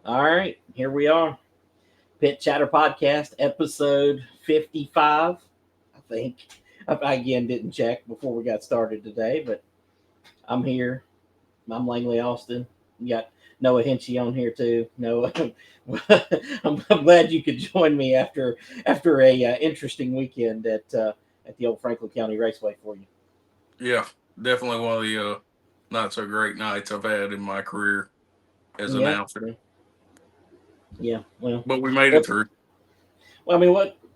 All right, here we are. Pit Chatter Podcast, episode 55. I think. I again didn't check before we got started today, but I'm here. I'm Langley Austin. You got Noah Hinchee on here too. Noah, I'm glad you could join me after a interesting weekend at the old Franklin County Raceway for you. Yeah, definitely one of the not so great nights I've had in my career as an Yeah, announcer. yeah. But we made it What, through.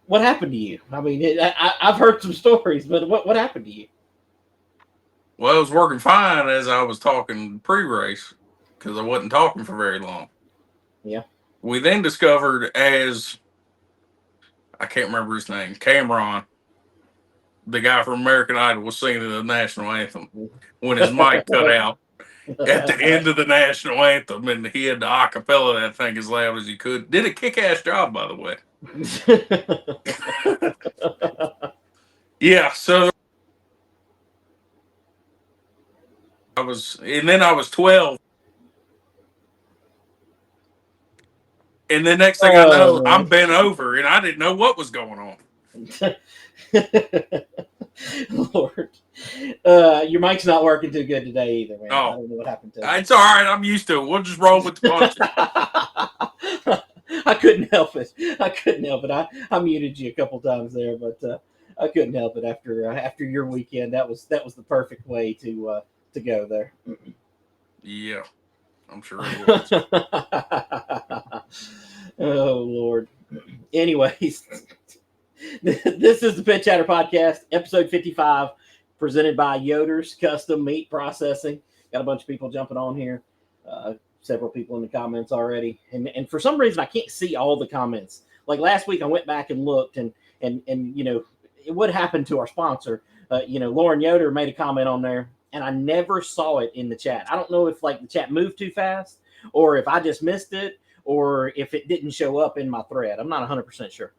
what happened to you? I mean, I've heard some stories, but what happened to you? Well, it was working fine as I was talking pre-race because I wasn't talking for very long. Yeah. We then discovered, as I can't remember his name, Cameron, the guy from American Idol, was singing the national anthem when his mic cut out at the end of the national anthem, and he had to acapella that thing as loud as he could. Did a kick-ass job, by the way. Yeah, so I was 12. And the next thing I know, Oh I'm bent over and I didn't know what was going on. man. Lord. Your mic's not working too good today either, man. I Oh, don't know what happened to it's all right. I'm used to it. We'll just roll with the punches. it. I couldn't help it. I muted you a couple times there, but I couldn't help it after your weekend. That was the perfect way to go there. Yeah, I'm sure it was. Oh Lord. Anyways, this is the Pit Chatter Podcast, episode 55, presented by Yoder's Custom Meat Processing. Got a bunch of people jumping on here. Several people in the comments already, and for some reason I can't see all the comments. Like last week, I went back and looked, and you know what happened to our sponsor. Lauren Yoder made a comment on there, and I never saw it in the chat. I don't know if like the chat moved too fast, or if I just missed it, or if it didn't show up in my thread. I'm not 100% sure.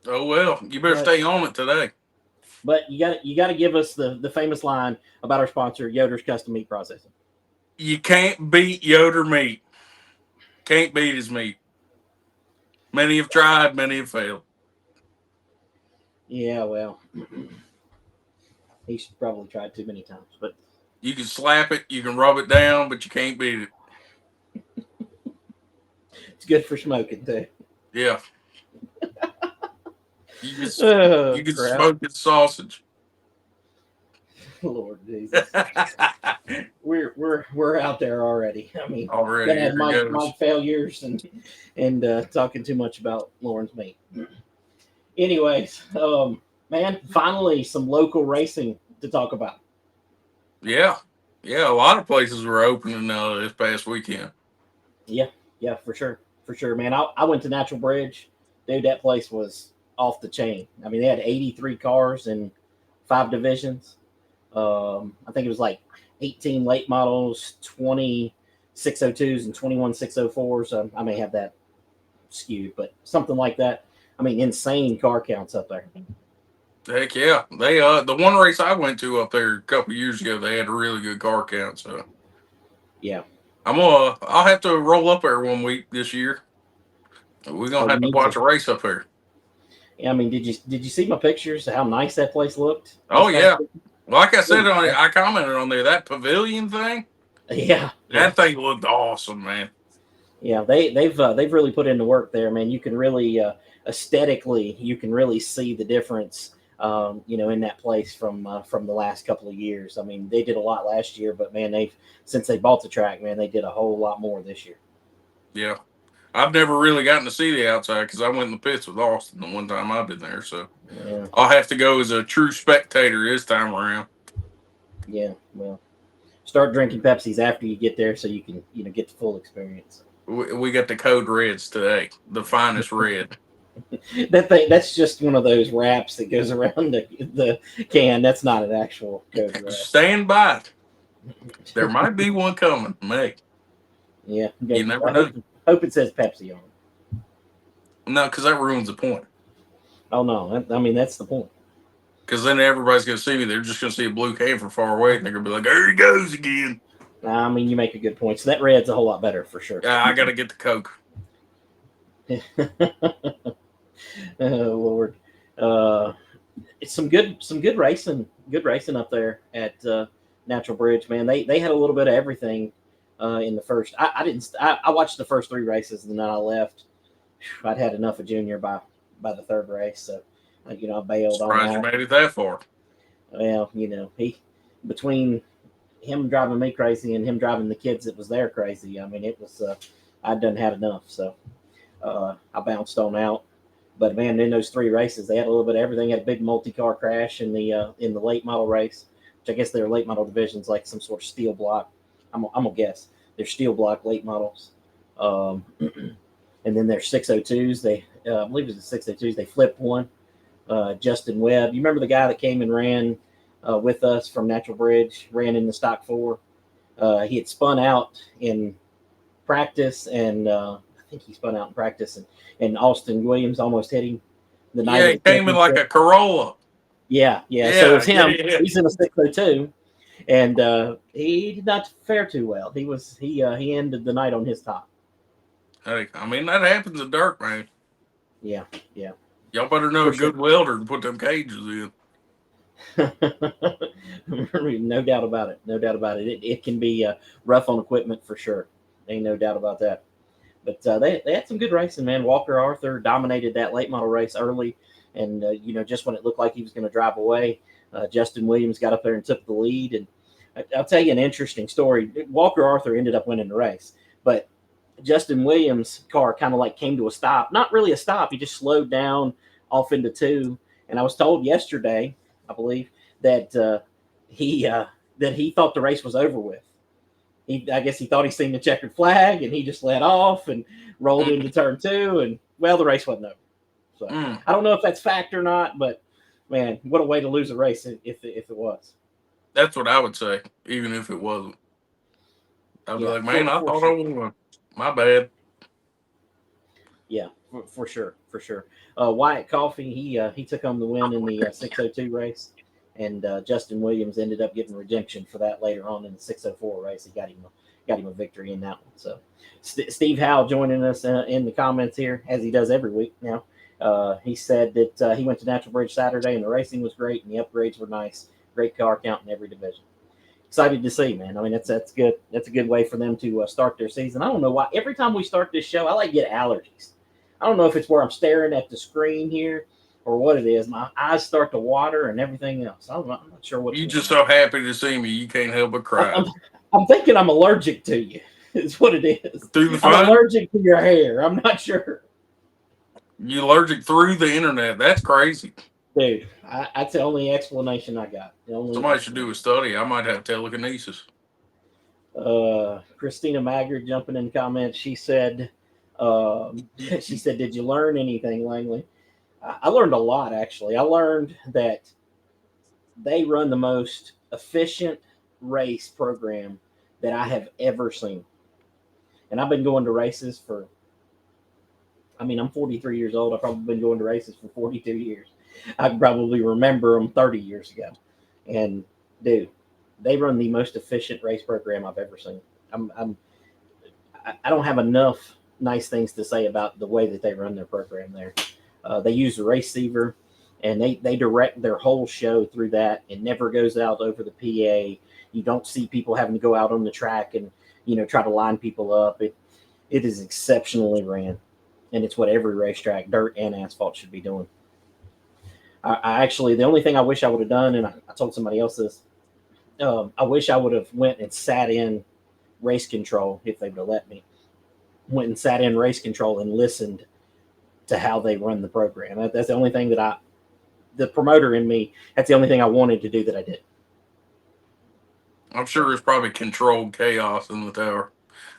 Oh well, you better But, stay on it today. but you got to give us the famous line about our sponsor, Yoder's Custom Meat Processing. You can't beat Yoder meat. Can't beat his meat. Many have tried, many have failed. Yeah, well, he's probably tried too many times, but You can slap it, you can rub it down, but you can't beat it. it's good for smoking too. Yeah. Oh, You can crap. smoke his sausage. Lord Jesus. We're out there already. I mean, Already, gonna have here Mike goes. failures and talking too much about Lauren's meat. Anyways, man, finally some local racing to talk about. Yeah. Yeah, a lot of places were opening this past weekend. Yeah, for sure, man. I went to Natural Bridge, dude. That place was off the chain. I mean, they had 83 cars in 5 divisions. I think it was like 18 late models, 20 602s, and 21 604s. I may have that skewed, but something like that. I mean, insane car counts up there. Heck yeah. They the one race I went to up there a couple years ago, they had a really good car count, so Yeah. I'll have to roll up there one week this year. We're Oh, gonna you have to need watch to. a race up there. Yeah, I mean, did you see my pictures of how nice that place looked Oh this past yeah. week? Like I said Holy on it, crap. I commented on there, that pavilion thing, Yeah. that thing looked awesome, man. Yeah, they've really put in the work there, man. You can really aesthetically you can really see the difference, in that place from the last couple of years. I mean, they did a lot last year, but man, they've since they bought the track, man, they did a whole lot more this year. Yeah. I've never really gotten to see the outside because I went in the pits with Austin the one time I've been there, so Yeah, I'll have to go as a true spectator this time around. yeah. Well, start drinking Pepsis after you get there, so you can get the full experience. We got the code reds today, the finest red. That's just one of those wraps that goes around the can. That's not an actual code wrap. Stand by it. There might be one coming. May. Yeah, You never I know. hope it says Pepsi on it. No, because that ruins the point. Oh no, I mean that's the point. Because then everybody's going to see me. They're just going to see a blue can from far away, and they're going to be like, there he goes again. I mean, you make a good point. So that red's a whole lot better for sure. I got to get the Coke. Oh Lord, it's some good racing up there at Natural Bridge, man. They had a little bit of everything in the first. I watched the first 3 races and then I left. I'd had enough of Junior by the 3rd race, so I bailed on Surprised that. you made it that far. Well, he between him driving me crazy and him driving the kids that was there crazy. I mean, it was I'd done had enough, so I bounced on out. But man, in those 3 races, they had a little bit of everything. Had a big multi-car crash in the late model race, which I guess their late model division's like some sort of steel block. I'm gonna guess they're steel block late models. And then their 602s. They I believe it was the 602s. They flipped one. Justin Webb. You remember the guy that came and ran with us from Natural Bridge? Ran in the stock 4. He had spun out in practice, and I think he spun out in practice, and Austin Williams almost hit him the night. Yeah, he came in like a Corolla. Yeah. So it was him. Yeah. He's in a 602, and he did not fare too well. He ended the night on his top. Hey, I mean, that happens in dirt, man. Yeah. Y'all better know a good welder to put them cages in. No doubt about it. It can be rough on equipment for sure. Ain't no doubt about that. But they had some good racing, man. Walker Arthur dominated that late model race early, and just when it looked like he was going to drive away, Justin Williams got up there and took the lead. And I'll tell you an interesting story. Walker Arthur ended up winning the race, but Justin Williams' car kind of like came to a stop. Not really a stop. He just slowed down off into 2. And I was told yesterday, I believe, that he thought the race was over with. I guess he thought he seen the checkered flag, and he just let off and rolled into turn 2. And well, the race wasn't over. So I don't know if that's fact or not, but man, what a way to lose a race if it was. That's what I would say, even if it wasn't. I'd be like, man, I thought I won. My bad. Yeah, for sure. Wyatt Coffey, he took home the win in the 602 race, and Justin Williams ended up getting redemption for that later on in the 604 race. He got him a victory in that one. So Steve Howe joining us in the comments here, as he does every week now. He said that he went to Natural Bridge Saturday and the racing was great and the upgrades were nice. Great car count in every division. Excited to see, man. I mean, that's good. That's a good way for them to start their season. I don't know why. Every time we start this show, I like get allergies. I don't know if it's where I'm staring at the screen here or what it is. My eyes start to water and everything else. I'm not sure what. You just so happy to see me, you can't help but cry. I'm thinking I'm allergic to you. Is what it is. Through the phone? I'm allergic to your hair. I'm not sure. You allergic through the internet? That's crazy. Dude, that's the only explanation I got. Somebody should do a study. I might have telekinesis. Christina Maggard jumping in comments. She said, did you learn anything, Langley? I learned a lot, actually. I learned that they run the most efficient race program that I have ever seen. And I've been going to races I'm 43 years old. I've probably been going to races for 42 years. I probably remember them 30 years ago. And dude, they run the most efficient race program I've ever seen. I don't have enough nice things to say about the way that they run their program there. They use the receiver, and they direct their whole show through that. It never goes out over the PA. You don't see people having to go out on the track and try to line people up. It is exceptionally ran, and it's what every racetrack, dirt and asphalt, should be doing. I actually, the only thing I wish I would have done, and I told somebody else this, I wish I would have went and sat in race control if they would have let me. Went and sat in race control and listened to how they run the program. That's the only thing that the promoter in me, that's the only thing I wanted to do that I did. I'm sure there's probably controlled chaos in the tower.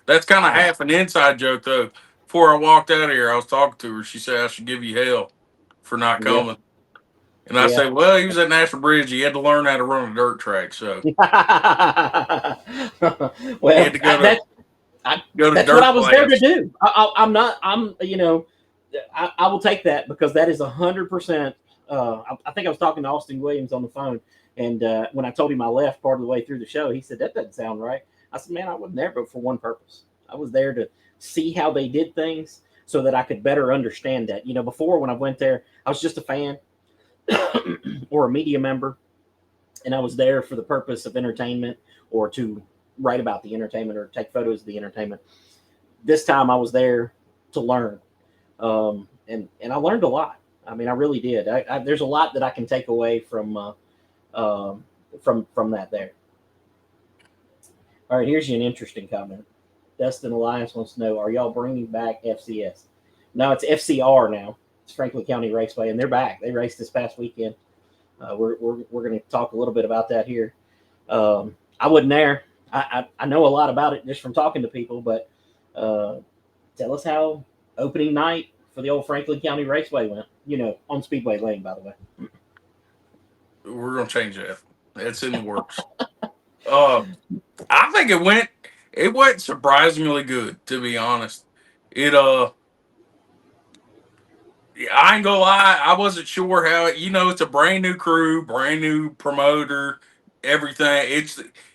That's kind of half an inside joke, though. Before I walked out of here, I was talking to her. She said I should give you hell for not coming. Yeah. And I said, well, he was at Natural Bridge. He had to learn how to run a dirt track. So, well, he had to go to that's what I was there to do. I will take that because that is 100%. I think I was talking to Austin Williams on the phone. And when I told him I left part of the way through the show, he said, that doesn't sound right. I said, man, I wasn't there but for one purpose. I was there to see how they did things so that I could better understand that. Before when I went there, I was just a fan or a media member, and I was there for the purpose of entertainment or to write about the entertainment or take photos of the entertainment. This time I was there to learn, and I learned a lot. I mean, I really did. There's a lot that I can take away from that there. All right, here's an interesting comment. Dustin Elias wants to know: are y'all bringing back FCS? No, it's FCR now. It's Franklin County Raceway, and they're back. They raced this past weekend. We're going to talk a little bit about that here. I wasn't there. I know a lot about it just from talking to people, but tell us how opening night for the old Franklin County Raceway went. On Speedway Lane, by the way. We're gonna change that. It's in the works. I think it went surprisingly good, to be honest. I ain't gonna lie, I wasn't sure how it's a brand new crew, brand new promoter, everything.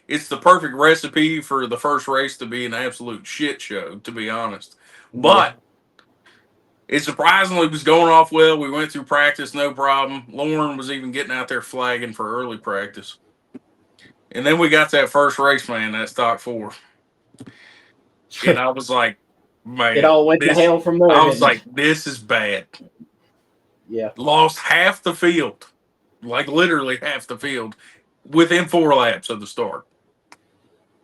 It's the perfect recipe for the first race to be an absolute shit show, to be honest. But it surprisingly was going off well. We went through practice, no problem. Lauren was even getting out there flagging for early practice. And then we got that first race, man, that stock 4. And I was like, man. It all went to hell from there. I was like, this is bad. Yeah. Lost half the field. Like literally half the field within 4 laps of the start.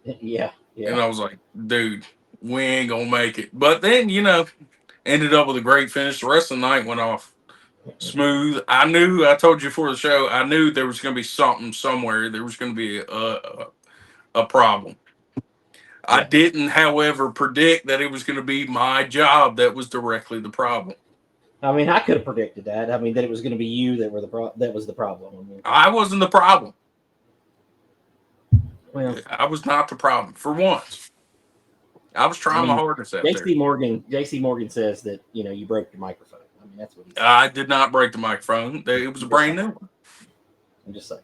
Yeah. And I was like, dude, we ain't going to make it. But then, ended up with a great finish. The rest of the night went off smooth. I told you before the show, I knew there was going to be something somewhere. There was going to be a problem. I didn't, however, predict that it was going to be my job that was directly the problem. I mean, I could have predicted that. I mean, that it was going to be you that was the problem. I mean, I wasn't the problem. Well, I was not the problem for once. I was trying my hardest out there. JC Morgan says that you broke your microphone. I mean, that's what he said. I did not break the microphone. It was a brand new one. I'm just saying.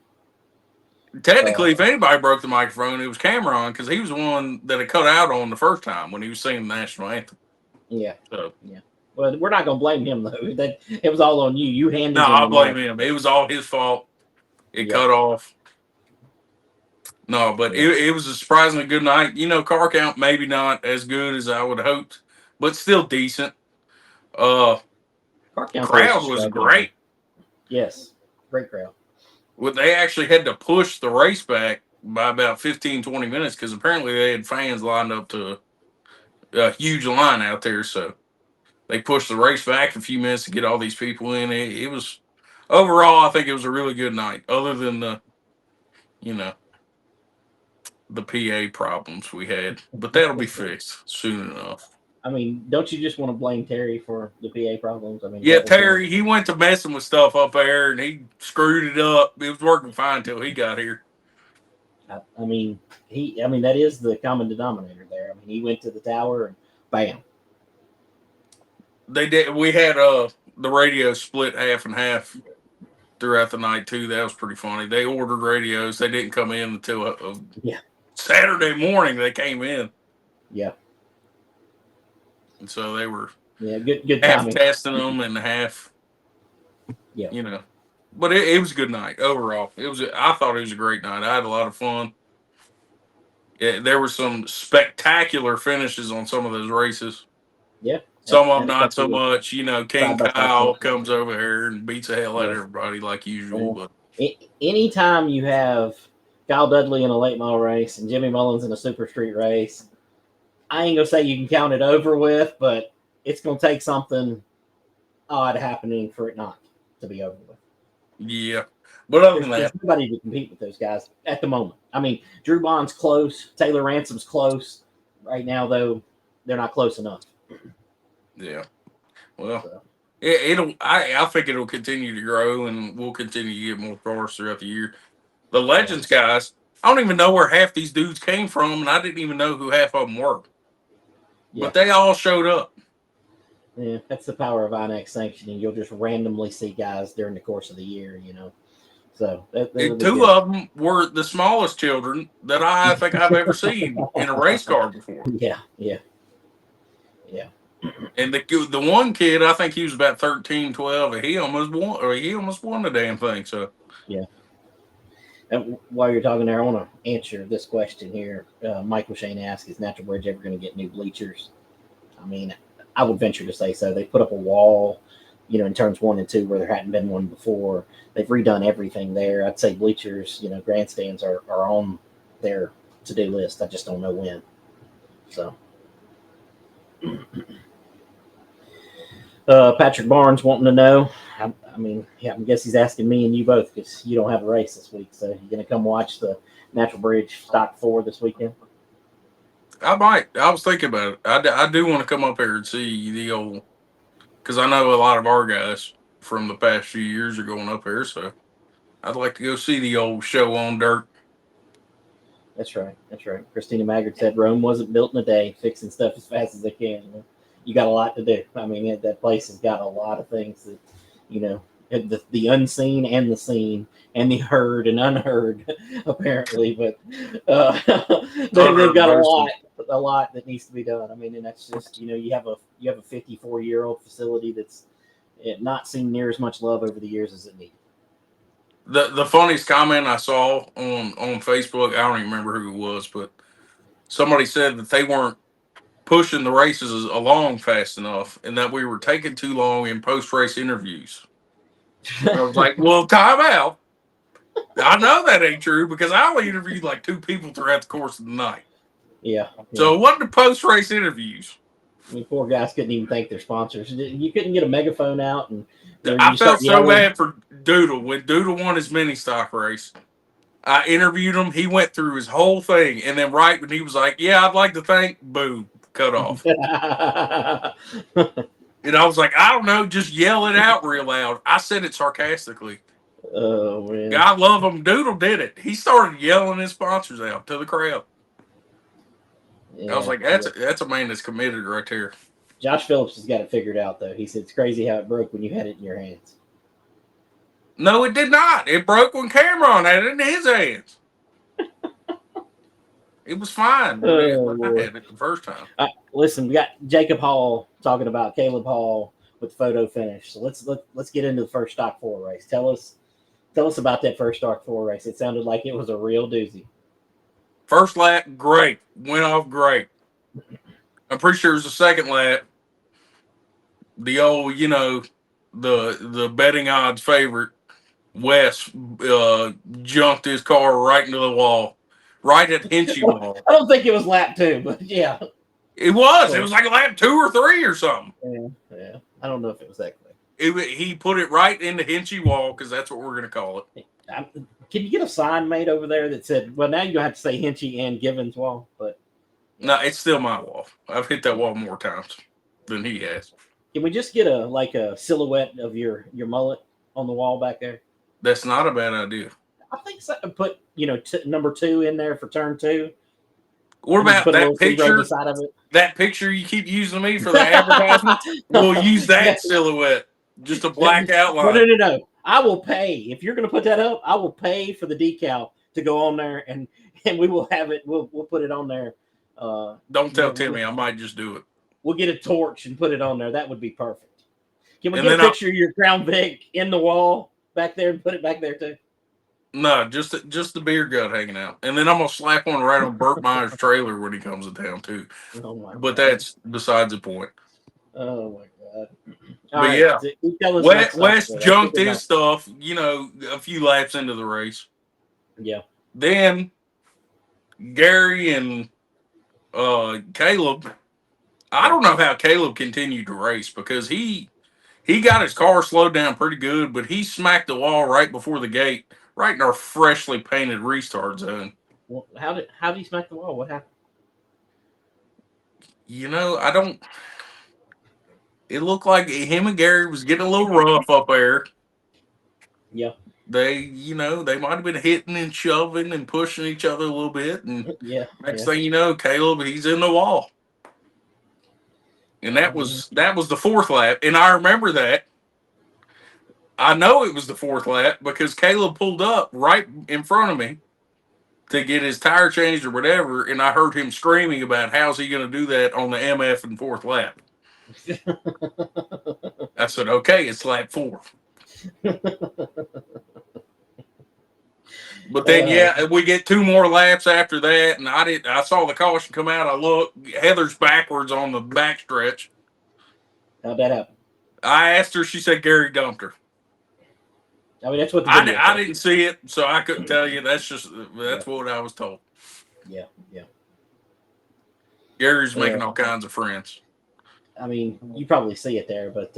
Technically, if anybody broke the microphone, it was Cameron, because he was the one that it cut out on the first time when he was singing the national anthem. Yeah. So. Yeah. Well, we're not going to blame him, though. It was all on you. You handed him. No, I blame him. It was all his fault. It cut off. No, but it was a surprisingly good night. Car count maybe not as good as I would have hoped, but still decent. Crowd was great. Yes, great crowd. Well, they actually had to push the race back by about 15, 20 minutes because apparently they had fans lined up to a huge line out there. So they pushed the race back a few minutes to get all these people in. It was, overall, I think it was a really good night, other than the PA problems we had. But that'll be fixed soon enough. I mean, don't you just want to blame Terry for the PA problems? I mean, yeah, Terry, he went to messing with stuff up there, and he screwed it up. It was working fine until he got here. I mean, that is the common denominator there. I mean, he went to the tower and bam. They did. We had the radio split half and half throughout the night too. That was pretty funny. They ordered radios. They didn't come in until Saturday morning. They came in. Yeah. And so they were good half timing. testing them and half. Yeah. But it was a good night overall. I thought it was a great night. I had a lot of fun. Yeah, there were some spectacular finishes on some of those races. Yeah. Some of them not so much. King Kyle comes over here and beats the hell out of everybody like usual. But anytime you have Kyle Dudley in a late model race and Jimmy Mullins in a super street race, I ain't gonna say you can count it over with, but it's gonna take something odd happening for it not to be over with. Yeah, but other than that, there's nobody to compete with those guys at the moment. I mean, Drew Bond's close, Taylor Ransom's close. Right now, though, they're not close enough. Yeah, well, I think it'll continue to grow, and we'll continue to get more cars throughout the year. The Legends guys, I don't even know where half these dudes came from, and I didn't even know who half of them were. But they all showed up. Yeah, that's the power of INX sanctioning. You'll just randomly see guys during the course of the year, So And two of them were the smallest children that I think I've ever seen in a race car before. Yeah. And the one kid, I think he was about 13, 12, and he almost won the damn thing. So yeah. And while you're talking there, I want to answer this question here. Michael Shane asked, "Is Natural Bridge ever going to get new bleachers?" I mean, I would venture to say so. They put up a wall, in turns 1 and 2 where there hadn't been one before. They've redone everything there. I'd say bleachers, grandstands are on their to-do list. I just don't know when. So. Patrick Barnes wanting to know. I guess he's asking me and you both because you don't have a race this week. So you're going to come watch the Natural Bridge Stock 4 this weekend? I might. I was thinking about it. I do want to come up here and see the old, because I know a lot of our guys from the past few years are going up here. So I'd like to go see the old show on dirt. That's right. Christina Maggard said Rome wasn't built in a day, fixing stuff as fast as they can. You got a lot to do. I mean, that place has got a lot of things that, the unseen and the seen and the heard and unheard, apparently. But they've got a lot that needs to be done. I mean, and that's just, you have a 54-year-old facility that's not seen near as much love over the years as it needs. The funniest comment I saw on Facebook, I don't even remember who it was, but somebody said that they weren't pushing the races along fast enough and that we were taking too long in post-race interviews. I was like, well, time out. I know that ain't true because I only interviewed like 2 people throughout the course of the night. Yeah. So it wasn't the post-race interviews. I mean, poor guys couldn't even thank their sponsors. You couldn't get a megaphone out. And I felt so bad for Doodle. When Doodle won his mini stock race, I interviewed him. He went through his whole thing. And then right when he was like, yeah, I'd like to thank, boom, cut off. And I was like, I don't know, just yell it out real loud. I said it sarcastically. Oh, man. I love him. Doodle did it. He started yelling his sponsors out to the crowd. Yeah, I was like, that's a man that's committed right there. Josh Phillips has got it figured out, though. He said it's crazy how it broke when you had it in your hands. No, it did not. It broke when Cameron had it in his hands. It was fine. I had it the first time. Listen, we got Jacob Hall talking about Caleb Hall with photo finish. So let's get into the first Stock 4 race. Tell us about that first Stock 4 race. It sounded like it was a real doozy. First lap, great. Went off great. I'm pretty sure it was the second lap. The old, the betting odds favorite, Wes, jumped his car right into the wall. Right at Hinchee wall. I don't think it was lap 2, but yeah. It was. It was like lap 2 or 3 or something. Yeah. I don't know if it was that quick. He put it right into Hinchee wall because that's what we're going to call it. Can you get a sign made over there that said, well, now you have to say Hinchee and Givens wall? But no, it's still my wall. I've hit that wall more times than he has. Can we just get a silhouette of your mullet on the wall back there? That's not a bad idea. I think so. Put number 2 in there for turn 2. What about that picture? Side of it? That picture you keep using me for the advertisement? We'll use that silhouette, just a black outline. No. I will pay if you're going to put that up. I will pay for the decal to go on there, and we will have it. We'll put it on there. Don't tell Timmy. I might just do it. We'll get a torch and put it on there. That would be perfect. Can we get a picture of your Crown Vic in the wall back there and put it back there too? No, just the beer gut hanging out, and then I'm gonna slap one right on Burt Myers' trailer when he comes to town too. Oh my God. But that's besides the point. Oh my God! But yeah, Wes junked his stuff. A few laps into the race. Yeah. Then Gary and Caleb. I don't know how Caleb continued to race because he got his car slowed down pretty good, but he smacked the wall right before the gate. Right in our freshly painted restart zone. Well, how did he smack the wall? What happened? I don't. It looked like him and Gary was getting a little rough up there. Yeah. They might have been hitting and shoving and pushing each other a little bit, and next thing you know, Caleb, he's in the wall. And that was the 4th lap, and I remember that. I know it was the fourth lap because Caleb pulled up right in front of me to get his tire changed or whatever, and I heard him screaming about how's he going to do that on the MF and fourth lap. I said, okay, it's lap 4. But then, yeah, we get 2 more laps after that, and I saw the caution come out. I looked, Heather's backwards on the backstretch. How'd that happen? I asked her, she said Gary dumped her. I mean, that's what the video I didn't see it, so I couldn't tell you. That's what I was told. Yeah. Gary's making all kinds of friends. I mean, you probably see it there, but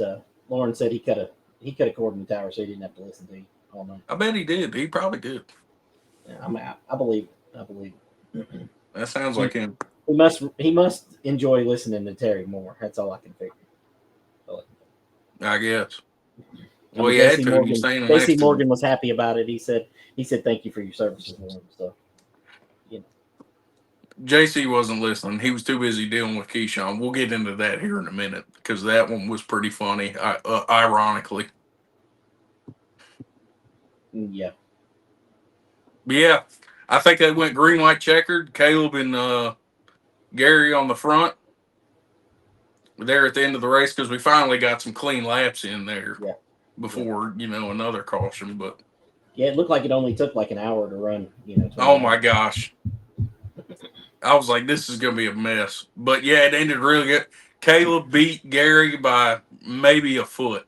Lauren said he could have cordoned the tower so he didn't have to listen to you all night. I bet he did. He probably did. Yeah, I believe it. That sounds like him. He must enjoy listening to Terry more. That's all I can figure. I guess. Well, yeah, Casey Morgan was happy about it. He said thank you for your services for him. So, JC wasn't listening. He was too busy dealing with Keyshawn. We'll get into that here in a minute because that one was pretty funny, ironically. Yeah. But yeah, I think they went green, white, checkered. Caleb and Gary on the front there at the end of the race because we finally got some clean laps in there before, another caution. But yeah, it looked like it only took like an hour to run, Oh, my gosh. I was like, this is going to be a mess. But, yeah, it ended really good. Caleb beat Gary by maybe a foot.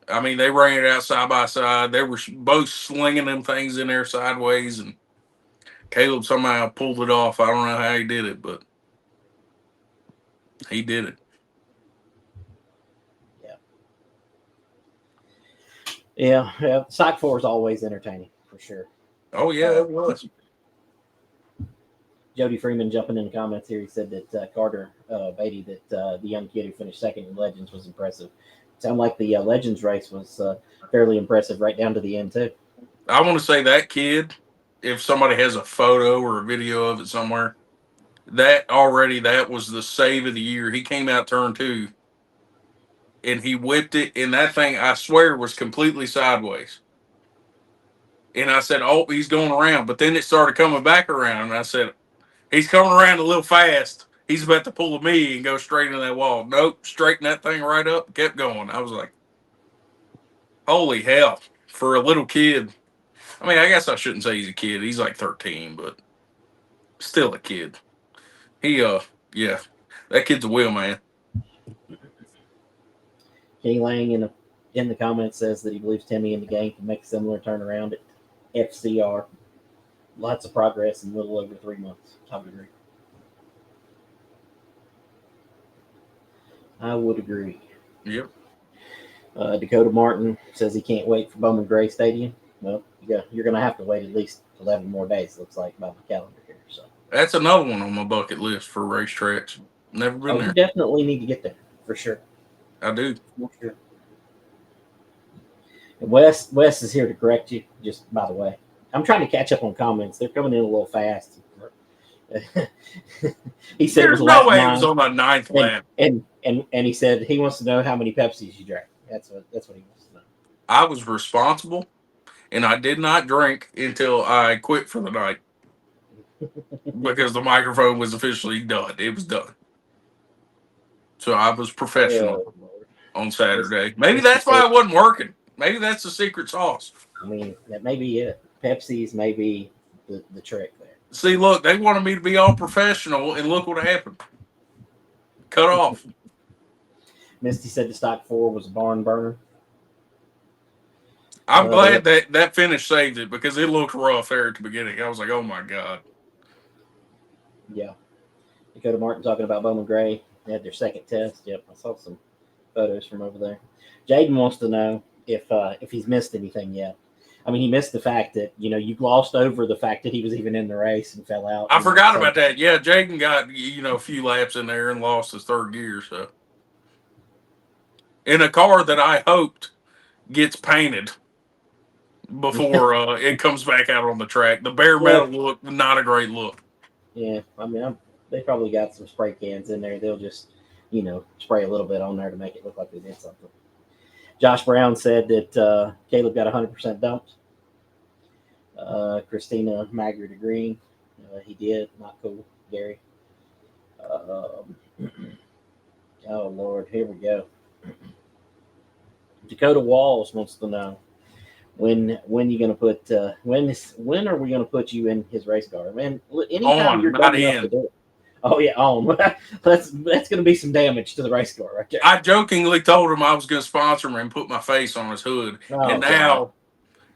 I mean, they ran it out side by side. They were both slinging them things in there sideways, and Caleb somehow pulled it off. I don't know how he did it, but he did it. Yeah. Psych 4 is always entertaining, for sure. Oh, yeah, it was. Jody Freeman jumping in the comments here. He said that Carter Beatty, that the young kid who finished second in Legends was impressive. Sounded like the Legends race was fairly impressive right down to the end, too. I want to say that kid, if somebody has a photo or a video of it somewhere, that was the save of the year. He came out turn 2, and he whipped it, and that thing, I swear, was completely sideways. And I said, oh, he's going around. But then it started coming back around, and I said, he's coming around a little fast. He's about to pull a me and go straight into that wall. Nope, straightened that thing right up, kept going. I was like, holy hell, for a little kid. I mean, I guess I shouldn't say he's a kid. He's like 13, but still a kid. He, that kid's a wheel man. Kenny Lang in the comments says that he believes Timmy and the gang can make a similar turnaround at FCR. Lots of progress in a little over 3 months. I would agree. Yep. Dakota Martin says he can't wait for Bowman Gray Stadium. Well, you're going to have to wait at least 11 more days, looks like, by my calendar here. So that's another one on my bucket list for racetracks. Never been there. You definitely need to get there, for sure. I do. For sure. And Wes is here to correct you, just by the way. I'm trying to catch up on comments. They're coming in a little fast. He said there's no way it was on the 9th lap. And he said he wants to know how many Pepsis you drank. That's what he wants to know. I was responsible, and I did not drink until I quit for the night because the microphone was officially done. It was done. So I was professional on Saturday. Maybe that's why I wasn't working. Maybe that's the secret sauce. I mean, that may be it. Pepsi's may be the trick there. See, look, they wanted me to be all professional, and look what happened. Cut off. Misty said the stock 4 was a barn burner. I'm glad that finish saved it because it looked rough there at the beginning. I was like, oh, my God. Yeah. Dakota Martin talking about Bowman Gray. They had their second test. Yep, I saw some photos from over there. Jaden wants to know if he's missed anything yet. I mean, he missed the fact that, you glossed over the fact that he was even in the race and fell out. I forgot about that. Yeah, Jaden got, a few laps in there and lost his third gear. So, in a car that I hoped gets painted before it comes back out on the track. The bare metal look, not a great look. Yeah, I mean, they probably got some spray cans in there. They'll just, spray a little bit on there to make it look like they did something. Josh Brown said that Caleb got 100% dumped. Christina Maggard agreeing. He did. Not cool, Gary. Oh, Lord. Here we go. Dakota Walls wants to know when you going to put when are we going to put you in his race car? Man, anytime you're not dumb enough in. to do it. Oh yeah, on. that's going to be some damage to the race car right there. I jokingly told him I was going to sponsor him and put my face on his hood, and now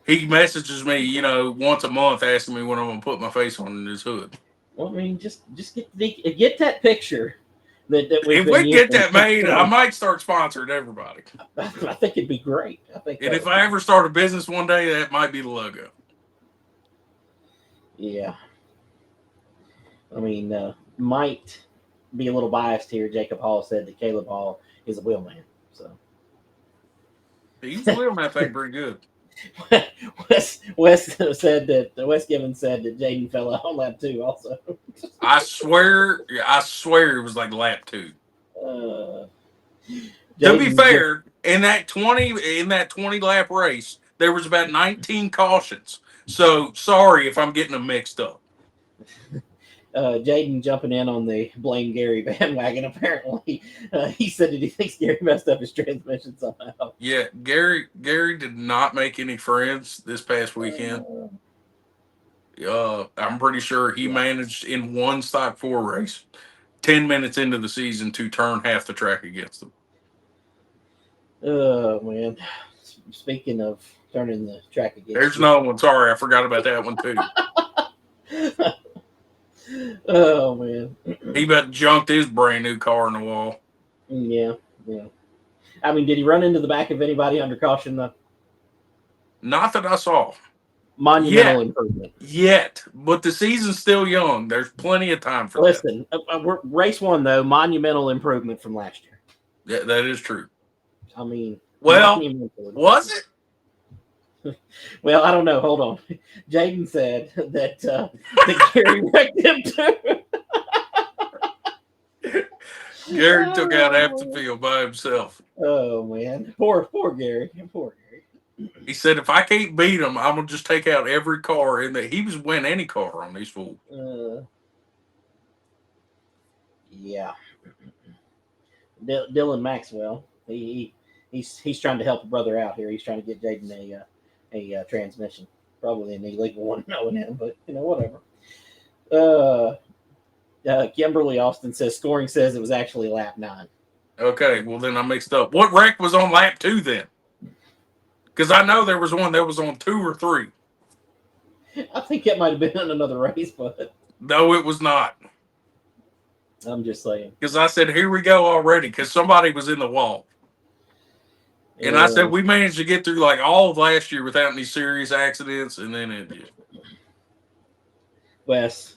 he messages me, once a month asking me when I'm going to put my face on his hood. Well, I mean, just get that picture. If we get that made, I might start sponsoring everybody. I think it'd be great. And if I ever start a business one day, that might be the logo. Yeah. I mean, might be a little biased here. Jacob Hall said that Caleb Hall is a wheelman. So he's a wheelman, I think, pretty good. Wes said that Wes Gibbons said that Jaden fell out on lap 2 also. I swear it was like lap 2. To be fair, in that 20 lap race, there was about 19 cautions. So sorry if I'm getting them mixed up. Jaden jumping in on the blame Gary bandwagon. Apparently, he said that he thinks Gary messed up his transmission somehow. Yeah, Gary did not make any friends this past weekend. I'm pretty sure he managed in one Stock 4 race, 10 minutes into the season, to turn half the track against them. Oh man! Speaking of turning the track against, there's no one. Sorry, I forgot about that one too. Oh man, he about junked his brand new car in the wall. Yeah. I mean, did he run into the back of anybody under caution though? Not that I saw. Monumental improvement. Yet, but the season's still young. There's plenty of time for Listen, race 1 though, monumental improvement from last year. Yeah, that is true. I mean, well, was it? Well, I don't know. Hold on. Jaden said that Gary wrecked him too. Gary took out half the field by himself. Oh man, poor Gary. Poor Gary. He said, "If I can't beat him, I'm gonna just take out every car in that." He was win any car on these fools. Yeah. Dylan Maxwell. He's trying to help a brother out here. He's trying to get Jaden a transmission, probably an illegal one, knowing him, but whatever. Kimberly Austin says scoring says it was actually lap 9. Okay, well then I mixed up. What wreck was on lap 2 then? Because I know there was one that was on 2 or 3. I think it might have been in another race, but no, it was not. I'm just saying. Because I said, here we go already, because somebody was in the wall. And I said, we managed to get through like all of last year without any serious accidents, and then it did. Wes,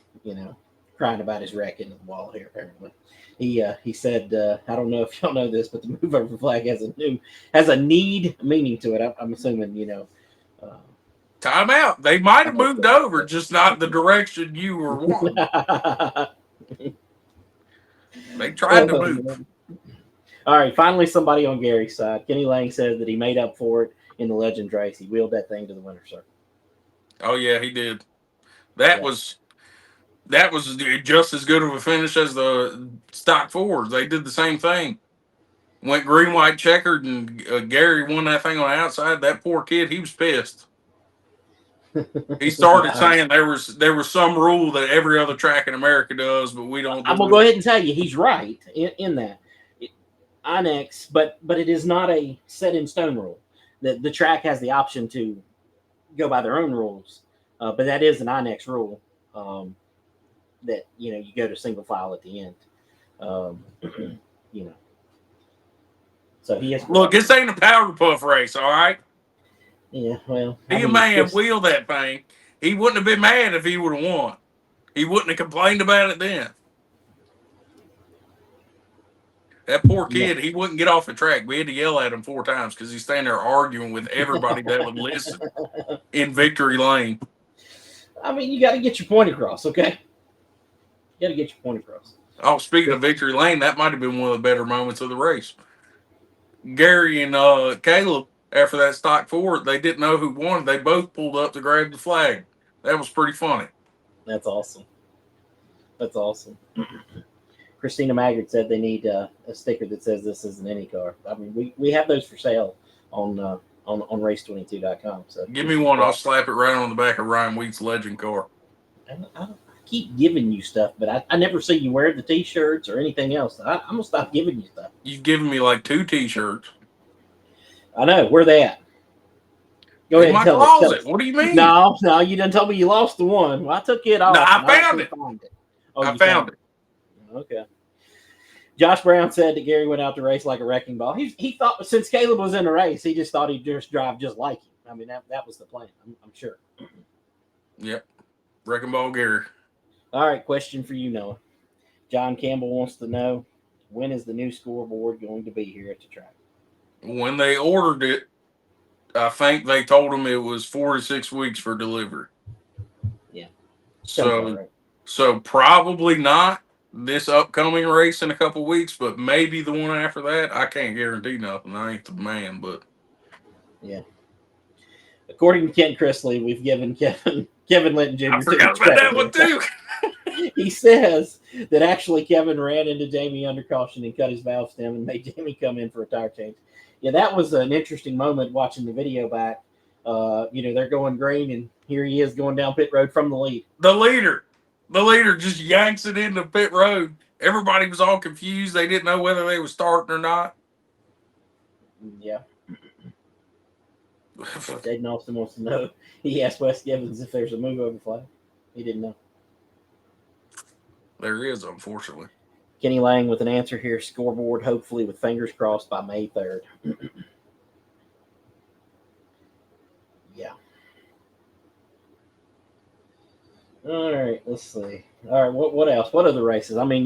crying about his wreck into the wall here, apparently. He said, I don't know if y'all know this, but the move over flag has a need meaning to it. I'm assuming, time out. They might have moved over, just not the direction you were wanting. They tried to move. All right, finally somebody on Gary's side. Kenny Lang says that he made up for it in the Legends race. He wheeled that thing to the winner's circle. Oh yeah, he did. That was just as good of a finish as the Stock 4s. They did the same thing. Went green, white, checkered, and Gary won that thing on the outside. That poor kid, he was pissed. He started saying there was some rule that every other track in America does, but we don't. I'm gonna go ahead and tell you he's right in that. INEX, but it is not a set in stone rule. The track has the option to go by their own rules, but that is an INEX rule. That you go to single file at the end. So he has. Look, this ain't a powder puff race, all right? Yeah, well, he may have wheeled that thing. He wouldn't have been mad if he would have won. He wouldn't have complained about it then. That poor kid, he wouldn't get off the track. We had to yell at him 4 times because he's standing there arguing with everybody that would listen in Victory Lane. I mean, you got to get your point across, okay? You got to get your point across. Oh, speaking of Victory Lane, that might have been one of the better moments of the race. Gary and Caleb, after that stock four, they didn't know who won. They both pulled up to grab the flag. That was pretty funny. That's awesome. That's awesome. Christina Maggard said they need a sticker that says this is an IndyCar. I mean, we have those for sale on race22.com. So Give me one. I'll slap it right on the back of Ryan Wheat's legend car. I keep giving you stuff, but I never see you wear the T-shirts or anything else. I'm going to stop giving you stuff. You've given me like 2 T-shirts. I know. Where they at? Go in ahead my and tell closet. us. What do you mean? No, you didn't tell me you lost the one. Well, I took it off. No, I found it. Oh, I found it. Okay. Josh Brown said that Gary went out to race like a wrecking ball. He thought since Caleb was in the race, he just thought he'd just drive just like him. I mean, that was the plan. I'm sure. Yep. Wrecking ball Gary. All right, question for you, Noah. John Campbell wants to know, when is the new scoreboard going to be here at the track? When they ordered it, I think they told them it was 4 to 6 weeks for delivery. Yeah. So probably not this upcoming race in a couple weeks, but maybe the one after that. I can't guarantee nothing. I ain't the man, but yeah. According to Ken Chrisley, we've given Kevin Linton Jr. I forgot about that one too. He says that actually Kevin ran into Jamie under caution and cut his valve stem and made Jamie come in for a tire change. Yeah, that was an interesting moment watching the video back. They're going green, and here he is going down pit road from the lead. The leader just yanks it into pit road. Everybody was all confused. They didn't know whether they were starting or not. Yeah. Jaden Austin wants to know. He asked Wes Gibbons if there's a move over flag. He didn't know. There is, unfortunately. Kenny Lang with an answer here. Scoreboard, hopefully, with fingers crossed by May 3rd. Yeah. All right, let's see. All right, what else? What other races? I mean,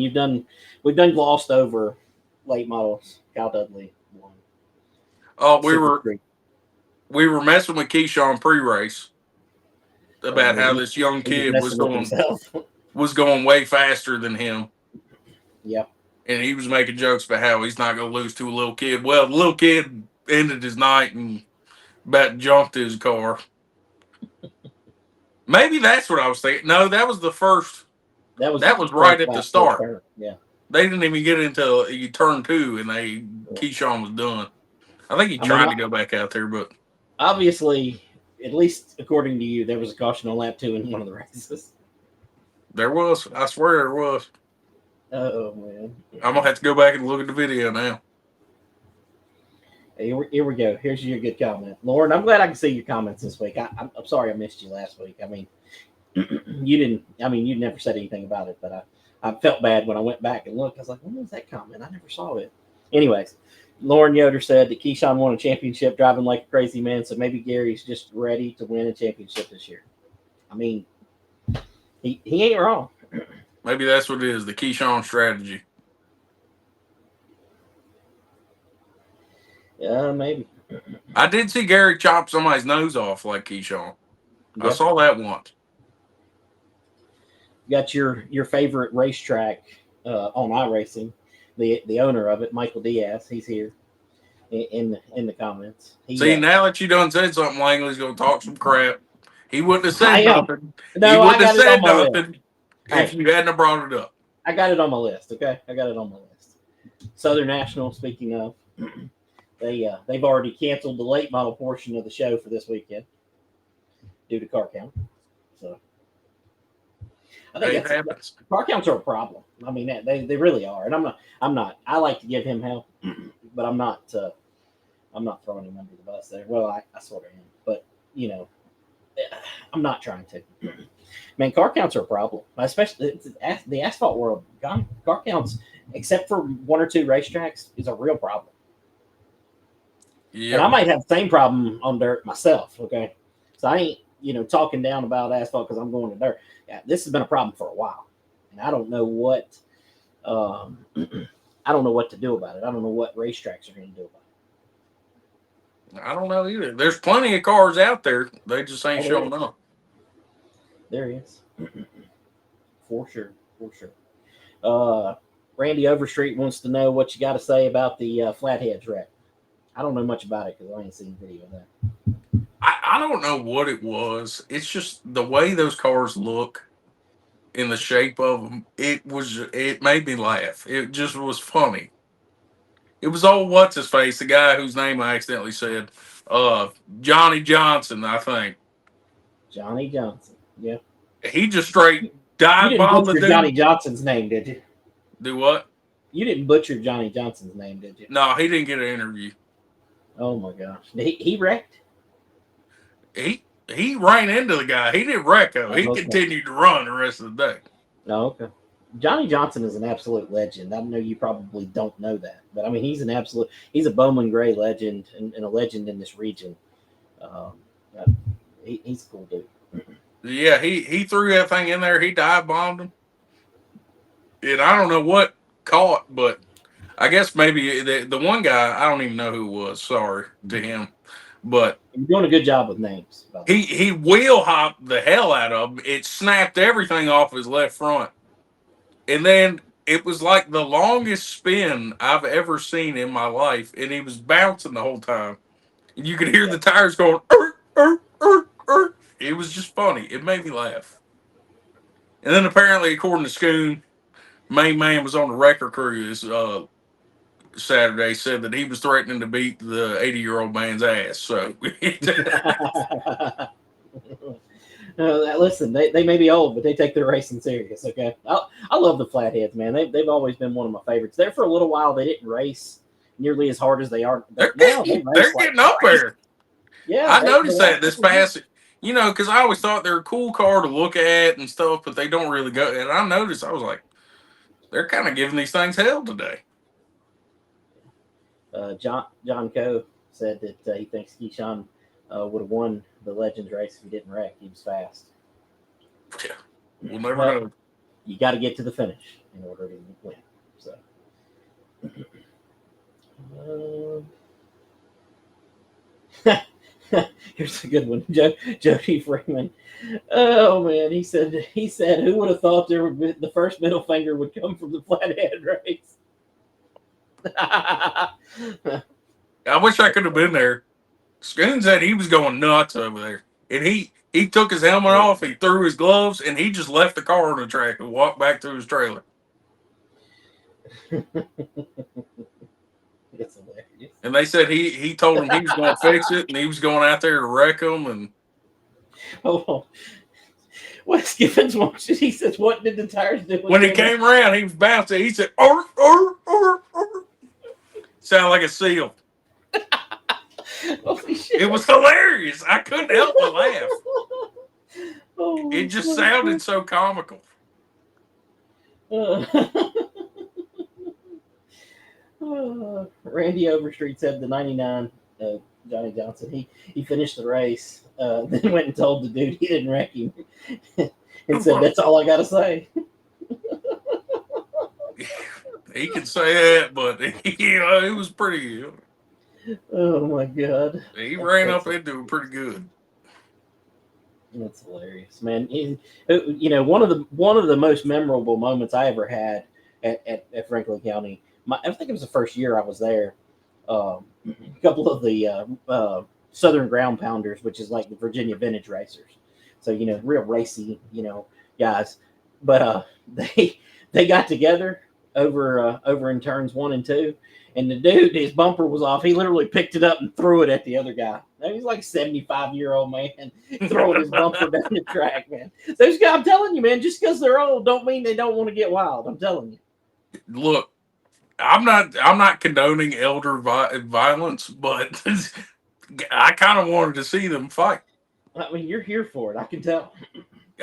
we've done glossed over late models. Kyle Dudley won. Oh, we were messing with Keyshawn pre-race about how this young kid was going way faster than him. Yep. And he was making jokes about how he's not going to lose to a little kid. Well, the little kid ended his night and about jumped his car. Maybe that's what I was thinking. No, that was the first. That was right at the start. Yeah. They didn't even get into turn 2, and Keyshawn was done. I think he tried to go back out there, but obviously, at least according to you, there was a caution on lap 2 in one of the races. There was. I swear there was. Oh, man. I'm going to have to go back and look at the video now. Here we go. Here's your good comment. Lauren, I'm glad I can see your comments this week. I'm sorry I missed you last week. I mean, you never said anything about it, but I felt bad when I went back and looked. I was like, when was that comment? I never saw it. Anyways, Lauren Yoder said that Keyshawn won a championship driving like a crazy man, so maybe Gary's just ready to win a championship this year. I mean, he ain't wrong. Maybe that's what it is, the Keyshawn strategy. Yeah, maybe. I did see Gary chop somebody's nose off like Keyshawn. Yep. I saw that once. You got your favorite racetrack on iRacing, the owner of it, Michael Diaz. He's here in the comments. Now that you done said something, Langley's going to talk some crap. He wouldn't have said nothing. No, he wouldn't have said nothing if you hadn't brought it up. I got it on my list, okay? I got it on my list. Southern National, speaking of, they've already canceled the late model portion of the show for this weekend due to car count. So I think car counts are a problem. I mean, they really are. And I'm not. I like to give him hell, but I'm not throwing him under the bus there. Well, I sort of am, but I'm not trying to. Man, car counts are a problem, especially the asphalt world. Car counts, except for 1 or 2 racetracks, is a real problem. Yeah, and I might have the same problem on dirt myself. Okay, so I ain't talking down about asphalt because I'm going to dirt. Yeah, this has been a problem for a while, and I don't know what to do about it. I don't know what racetracks are going to do about it. I don't know either. There's plenty of cars out there. They just ain't showing up. There he is. For sure. Randy Overstreet wants to know what you got to say about the Flatheads wreck. I don't know much about it because I ain't seen video of that. I don't know what it was. It's just the way those cars look in the shape of them. It made me laugh. It just was funny. It was old what's his face, the guy whose name I accidentally said, Johnny Johnson, I think. Johnny Johnson. Yeah. He just straight You dive didn't bombed the butcher dude. Johnny Johnson's name, did you? Do what? You didn't butcher Johnny Johnson's name, did you? No, he didn't get an interview. Oh my gosh. He wrecked? He ran into the guy. He didn't wreck him. He Okay. continued to run the rest of the day. Oh, okay. Johnny Johnson is an absolute legend. I know you probably don't know that, but I mean, he's a Bowman Gray legend and a legend in this region. He's a cool dude. Yeah, he threw that thing in there. He dive bombed him. And I don't know what caught, but I guess maybe the one guy, I don't even know who it was. Sorry to him. But you're doing a good job with names. He wheel hopped the hell out of him. It snapped everything off his left front. And then it was like the longest spin I've ever seen in my life. And he was bouncing the whole time. And you could hear the tires going, It was just funny. It made me laugh. And then apparently, according to Schoon, main man was on the wrecker crew this Saturday, said that he was threatening to beat the 80-year-old man's ass. So, listen, they may be old, but they take their racing serious. Okay, I love the Flatheads, man. They've always been one of my favorites. There for a little while, they didn't race nearly as hard as they are. They're getting up there. Yeah, I noticed that this past, because I always thought they're a cool car to look at and stuff, but they don't really go. And I noticed, I was like, they're kind of giving these things hell today. John Coe said that he thinks Keyshawn would have won the Legends race if he didn't wreck. He was fast. Yeah, we'll never know. You got to get to the finish in order to win. So, here's a good one, Jody Freeman. Oh man, he said, who would have thought the first middle finger would come from the Flathead race? I wish I could have been there. Schoon said he was going nuts over there. And he took his helmet off, he threw his gloves, and he just left the car on the track and walked back to his trailer. It's hilarious. And they said he told him he was going to fix it, and he was going out there to wreck them. And Wes Gibbons watches. He says, "What did the tires do?" When he came around, he was bouncing. He said, "Arr, arr, arr, arr." Sound like a seal. Holy shit. It was hilarious. I couldn't help but laugh. It just sounded God. so comical. Randy Overstreet said the 99 Johnny Johnson. He finished the race, then went and told the dude he didn't wreck him, and said, "That's all I got to say." He could say that, but it was pretty. Oh my god! He ran up into it pretty good. That's hilarious, man. One of the most memorable moments I ever had at Franklin County. I think it was the first year I was there. A couple of the Southern Ground Pounders, which is like the Virginia Vintage Racers, so real racy, guys. But they got together over in turns 1 and 2. And the dude, his bumper was off. He literally picked it up and threw it at the other guy. Now, he's like a 75-year-old man throwing his bumper down the track, man. Those guys, I'm telling you, man, just because they're old don't mean they don't want to get wild. I'm telling you. Look, I'm not condoning elder violence, but I kind of wanted to see them fight. I mean, you're here for it. I can tell.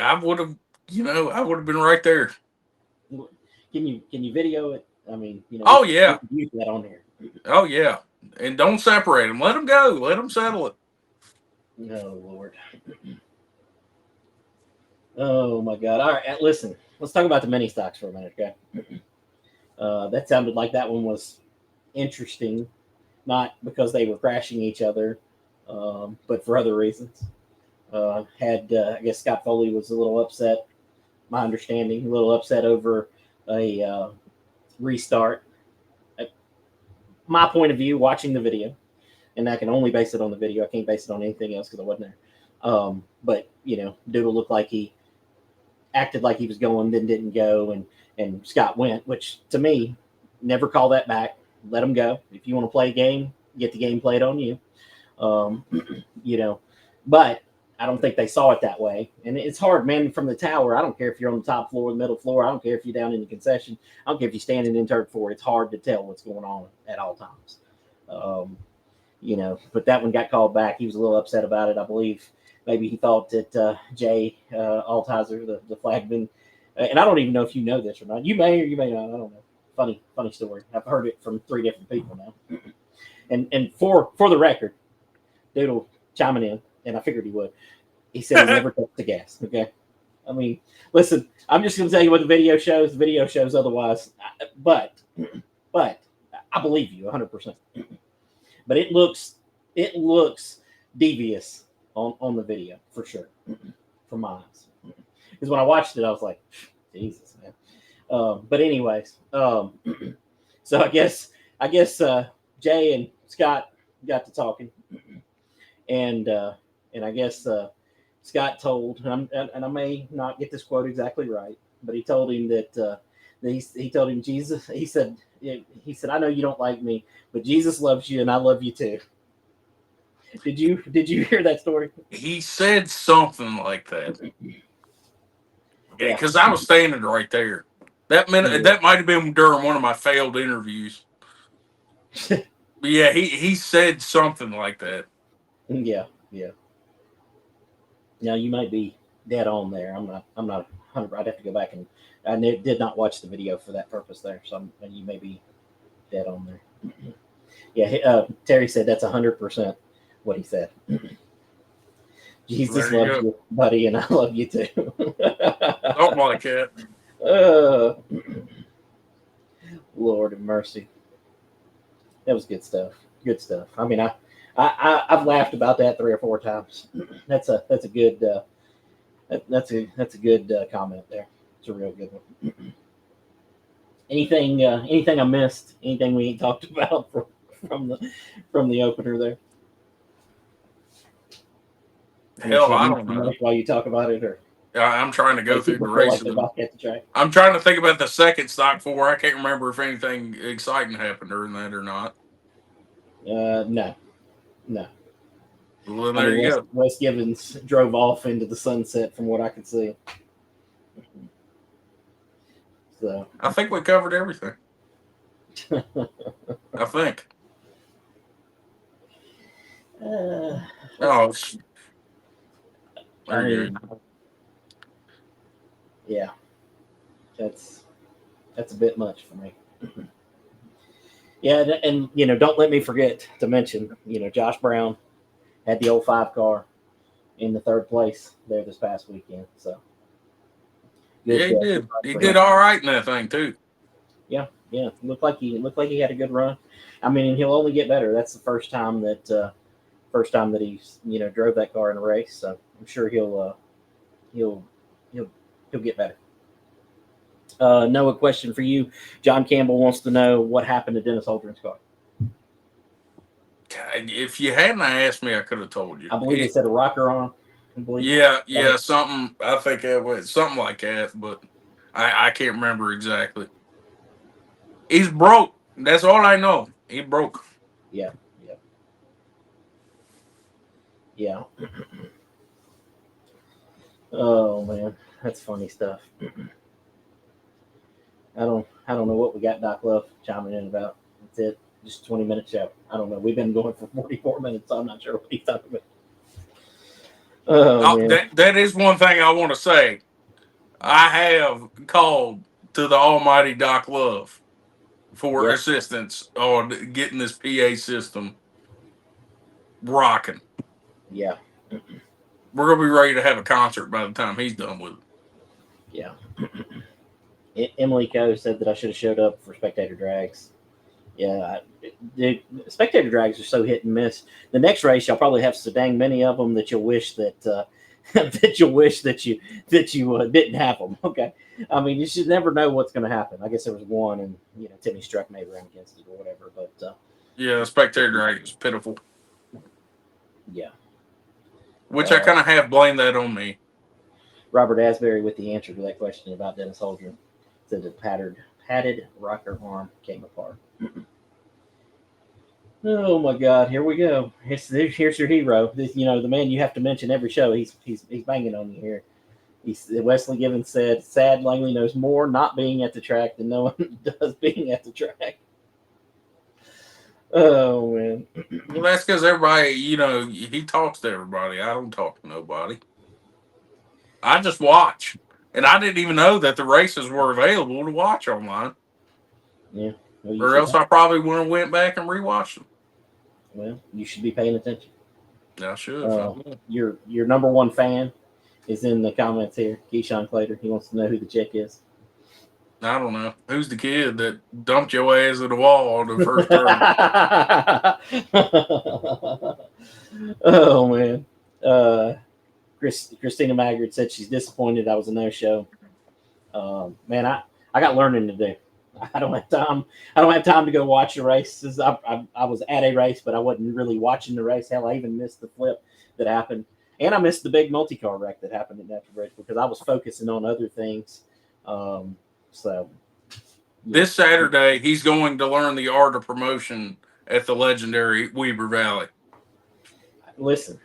I would have been right there. Can you video it? I mean, Oh yeah, use that on here. Oh yeah, and don't separate them. Let them go. Let them settle it. Oh Lord. Oh my God. All right, listen. Let's talk about the mini stocks for a minute, okay? That sounded like that one was interesting, not because they were crashing each other, but for other reasons. I guess Scott Foley was a little upset. My understanding, a little upset over a restart. My point of view, watching the video, and I can only base it on the video. I can't base it on anything else because I wasn't there. But Doodle looked like he acted like he was going, then didn't go, and Scott went, which to me, never call that back. Let him go. If you want to play a game, get the game played on you. But I don't think they saw it that way. And it's hard, man, from the tower. I don't care if you're on the top floor, the middle floor. I don't care if you're down in the concession. I don't care if you're standing in turn 4. It's hard to tell what's going on at all times. But that one got called back. He was a little upset about it. I believe maybe he thought that Jay Altizer, the flagman, and I don't even know if you know this or not. You may or you may not. I don't know. Funny story. I've heard it from 3 different people now. And for the record, Doodle chiming in, and I figured he would. He said he never touched the gas. Okay. I mean, listen, I'm just going to tell you what the video shows. The video shows otherwise. But I believe you 100%. But it looks devious on the video for sure, from my eyes. Because when I watched it, I was like, Jesus, man. But anyways, so I guess Jay and Scott got to talking, and I guess Scott told, and I may not get this quote exactly right, but he told him that he told him Jesus. He said, I know you don't like me, but Jesus loves you, and I love you too. Did you hear that story? He said something like that. Yeah, because I was standing right there. That might have been during one of my failed interviews. But yeah, he said something like that. Yeah. Now you might be dead on there. I'm not 100. I'd have to go back, and I did not watch the video for that purpose there. So you may be dead on there. Yeah, Terry said that's 100% what he said. Jesus loves you, buddy, and I love you too. Something like that. Lord have mercy. That was good stuff. Good stuff. I mean, I've laughed about that 3 or 4 times. That's a good comment there. It's a real good one. Anything I missed? Anything we ain't talked about from the opener there? Hell, I don't know. While you talk about it, or I'm trying to go through the race. Like I'm trying to think about the second stock 4. I can't remember if anything exciting happened during that or not. No. Well, there you go. Wes Givens drove off into the sunset, from what I could see. So I think we covered everything. I think. Yeah, that's a bit much for me. Yeah, and don't let me forget to mention, Josh Brown had the 05 car in the 3rd place there this past weekend. So good, yeah, he did. He did all right in that thing too. Yeah, looked like he had a good run. I mean, and he'll only get better. That's the first time that he's drove that car in a race. So I'm sure he'll get better. Noah, question for you. John Campbell wants to know what happened to Dennis Holdren's car. If you hadn't asked me, I could have told you. I believe he said a rocker on. Yeah, something. I think it was something like that, but I can't remember exactly. He's broke. That's all I know. He broke. Yeah. Oh man, that's funny stuff. I don't know what we got Doc Love chiming in about. That's it. Just a 20-minute show. I don't know. We've been going for 44 minutes, so I'm not sure what he's talking about. Oh, that is one thing I want to say. I have called to the almighty Doc Love for assistance on getting this PA system rocking. Yeah. We're going to be ready to have a concert by the time he's done with it. Yeah. Emily Coe said that I should have showed up for spectator drags. Yeah, the spectator drags are so hit and miss. The next race, y'all probably have so dang many of them that you'll wish that you didn't have them. Okay, I mean, you should never know what's going to happen. I guess there was one, and Timmy Struck maybe ran against it or whatever. But yeah, the spectator drag is pitiful. Yeah. Which I kind of have blamed that on me. Robert Asbury with the answer to that question about Dennis Holdren said the padded rocker arm came apart. Oh my God! Here we go. Here's your hero. The man you have to mention every show. He's banging on you here. Wesley Gibbons said, "Sad Langley knows more not being at the track than no one does being at the track." Oh man. Well, that's because everybody, he talks to everybody. I don't talk to nobody. I just watch, and I didn't even know that the races were available to watch online. Yeah. Well, or else I probably would have went back and rewatched them. Well, you should be paying attention. I should. Your number one fan is in the comments here. Keyshawn Clater. He wants to know who the chick is. I don't know. Who's the kid that dumped your ass at the wall on the first turn? Oh, man. Christina Maggard said she's disappointed I was a no-show. Man, I got learning to do. I don't have time. I don't have time to go watch the races. I was at a race, but I wasn't really watching the race. Hell, I even missed the flip that happened. And I missed the big multi-car wreck that happened at Natural Bridge because I was focusing on other things. So this Saturday, he's going to learn the art of promotion at the legendary Weber Valley. Listen,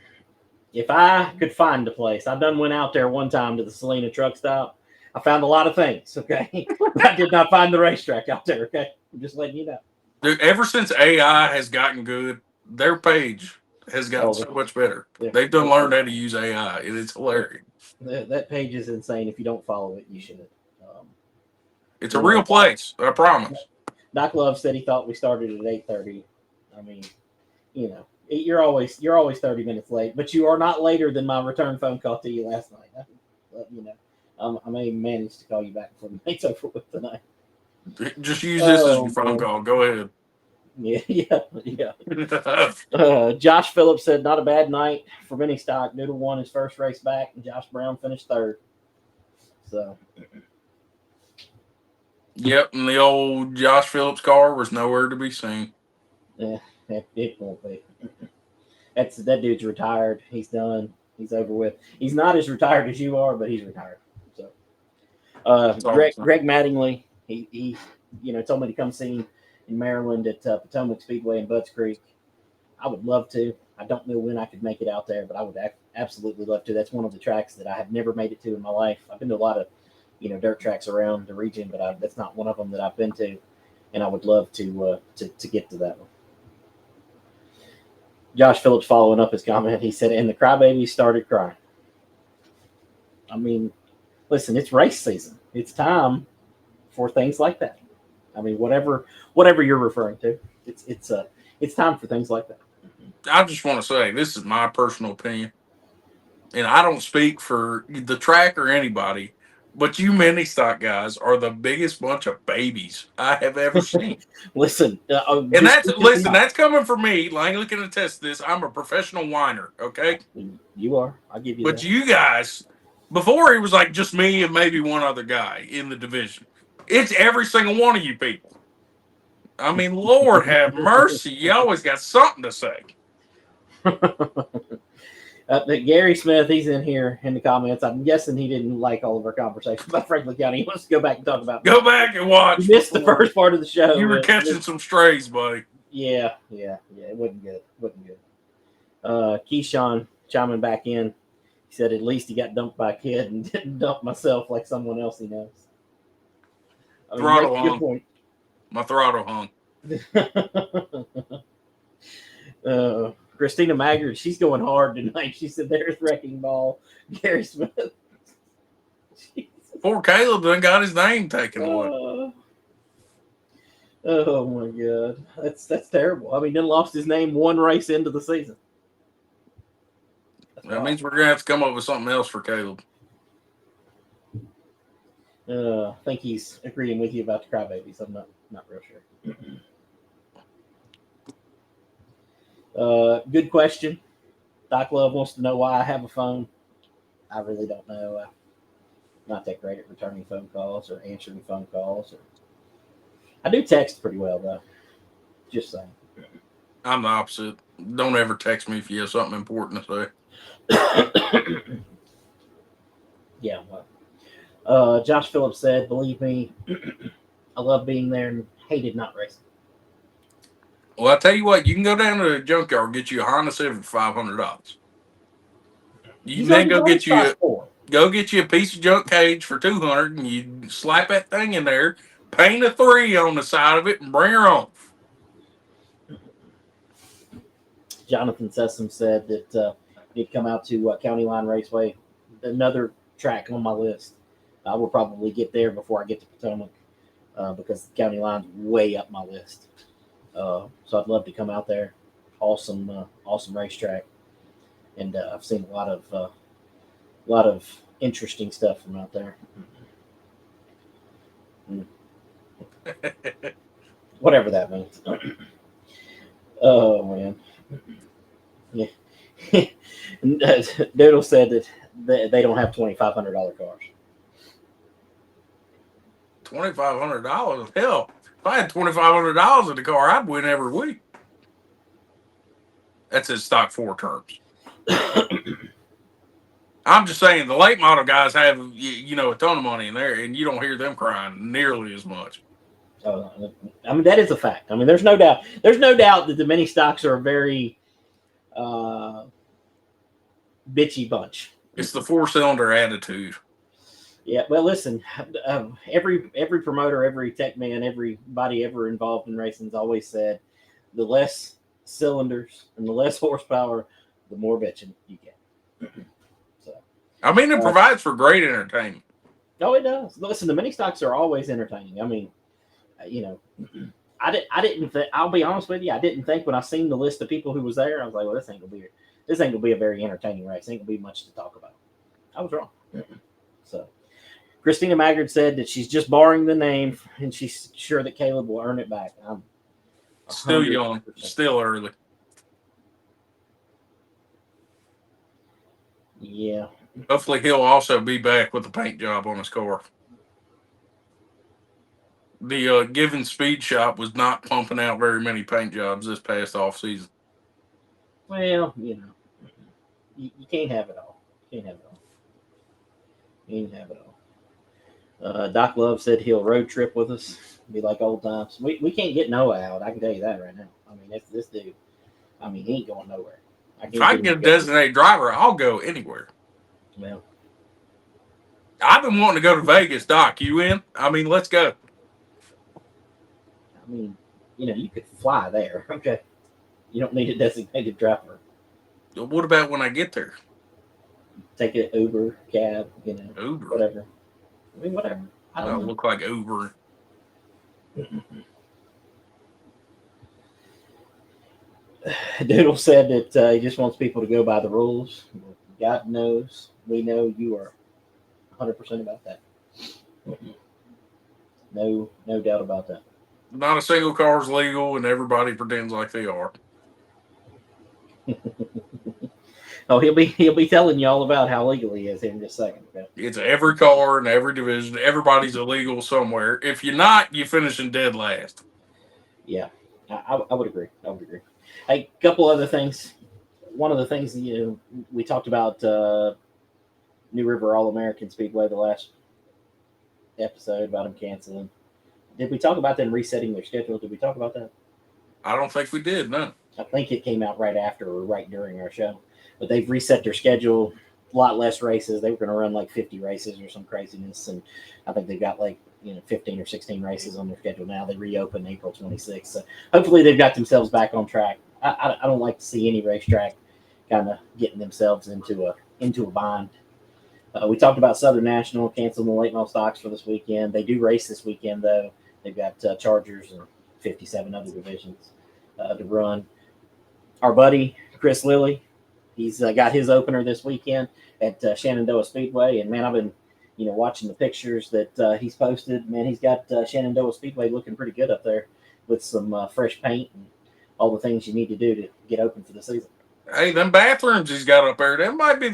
if I could find a place, I done went out there one time to the Salina truck stop. I found a lot of things, okay? I did not find the racetrack out there, okay? I'm just letting you know. Dude, ever since AI has gotten good, their page has gotten so much better. Yeah. They've done learned how to use AI, and it's hilarious. That page is insane. If you don't follow it, you should. It's a real place, I promise. Doc Love said he thought we started at 8:30. I mean, you're always 30 minutes late, but you are not later than my return phone call to you last night. I may manage to call you back before the night's over with tonight. Just use this as your phone call. Go ahead. Yeah. Josh Phillips said, not a bad night for mini stock. Noodle won his first race back, and Josh Brown finished third. So. Yep, and the old Josh Phillips car was nowhere to be seen. Yeah, it won't be. That dude's retired. He's done. He's over with. He's not as retired as you are, but he's retired. So, Greg Mattingly, he told me to come see him in Maryland at Potomac Speedway in Budds Creek. I would love to. I don't know when I could make it out there, but I would absolutely love to. That's one of the tracks that I have never made it to in my life. I've been to a lot of dirt tracks around the region, but that's not one of them that I've been to, and I would love to get to that one. Josh Phillips following up his comment, he said, and the crybabies started crying. I mean, listen, it's race season. It's time for things like that. I mean, whatever you're referring to, it's time for things like that. I just want to say, this is my personal opinion, and I don't speak for the track or anybody, but you mini stock guys are the biggest bunch of babies I have ever seen. Listen, that's coming from me. Langley can attest to this. I'm a professional whiner, okay? You are. I'll give you that. But you guys, before it was like just me and maybe one other guy in the division. It's every single one of you people. I mean, Lord have mercy. You always got something to say. Gary Smith, he's in here in the comments. I'm guessing he didn't like all of our conversation about Franklin County. He wants to go back and talk about. Go back and watch. You missed the first part of the show. You were catching some strays, buddy. Yeah. It wasn't good. Keyshawn chiming back in. He said at least he got dumped by a kid and didn't dump myself like someone else he knows. Throttle hung. My throttle hung. Christina Maggard, she's going hard tonight. She said, there's Wrecking Ball. Gary Smith. Poor Caleb done got his name taken away. Oh, my God. That's terrible. I mean, then lost his name one race into the season. That means we're going to have to come up with something else for Caleb. I think he's agreeing with you about the crybabies. I'm not real sure. Good question. Doc Love wants to know why I have a phone. I really don't know. I'm not that great at returning phone calls or answering phone calls. I do text pretty well, though. Just saying. I'm the opposite. Don't ever text me if you have something important to say. Yeah. Well, Josh Phillips said, "Believe me, I love being there and hated not racing." Well, I tell you what, you can go down to the junkyard and get you a Honda Civic for $500. You can He's already then got his stock for. go get you a piece of junk cage for $200, and you slap that thing in there, paint a 3 on the side of it, and bring her on. Jonathan Sessom said that he'd come out to County Line Raceway, another track on my list. I will probably get there before I get to Potomac because the County Line's way up my list. So I'd love to come out there. Awesome racetrack, and I've seen a lot of interesting stuff from out there. Whatever that means. Oh man. Yeah. Doodle said that they don't have $2,500 cars. $2,500? Hell, if I had $2,500 in the car, I'd win every week. That's in stock 4 terms. I'm just saying the late model guys have a ton of money in there, and you don't hear them crying nearly as much. I mean, that is a fact. I mean, there's no doubt. There's no doubt that the mini stocks are a very bitchy bunch. It's the 4-cylinder attitude. Yeah. Well, listen, every promoter, every tech man, everybody ever involved in racing has always said, the less cylinders and the less horsepower, the more bitching you get. So, I mean, it provides for great entertainment. Oh, it does. Listen, the mini stocks are always entertaining. I mean, I didn't think. I'll be honest with you. I didn't think when I seen the list of people who was there, I was like, well, this ain't gonna be a very entertaining race. Ain't gonna be much to talk about. I was wrong. So, Christina Maggard said that she's just borrowing the name, and she's sure that Caleb will earn it back. I'm still young, still early. Yeah. Hopefully, he'll also be back with a paint job on his car. The Given Speed Shop was not pumping out very many paint jobs this past off season. Well, you can't have it all. You can't have it all. Doc Love said he'll road trip with us, be like old times. We can't get Noah out. I can tell you that right now. I mean, this dude. I mean, he ain't going nowhere. If I can get a designated driver, I'll go anywhere. Well, I've been wanting to go to Vegas, Doc. You in? I mean, let's go. I mean, you could fly there. Okay. You don't need a designated driver. What about when I get there? Take an Uber, cab, Uber. Whatever. I mean, whatever. I don't look like Uber. Doodle said that he just wants people to go by the rules. God knows, we know you are 100% about that. No doubt about that. Not a single car is legal, and everybody pretends like they are. Oh, he'll be telling you all about how legal he is here in just a second. Okay? It's every car in every division. Everybody's illegal somewhere. If you're not, you're finishing dead last. Yeah, I would agree. Hey, a couple other things. One of the things we talked about New River All-American Speedway the last episode about them canceling. Did we talk about them resetting their schedule? Did we talk about that? I don't think we did, no. I think it came out right after or right during our show. But they've reset their schedule, a lot less races. They were going to run like 50 races or some craziness. And I think they've got 15 or 16 races on their schedule now. They reopen April 26th. So hopefully they've got themselves back on track. I don't like to see any racetrack kind of getting themselves into a bind. We talked about Southern National canceling the late model stocks for this weekend. They do race this weekend, though. They've got Chargers and 57 other divisions to run. Our buddy, Chris Lilly, he's got his opener this weekend at Shenandoah Speedway. And, man, I've been, watching the pictures that he's posted. Man, he's got Shenandoah Speedway looking pretty good up there with some fresh paint and all the things you need to do to get open for the season. Hey, them bathrooms he's got up there, that might be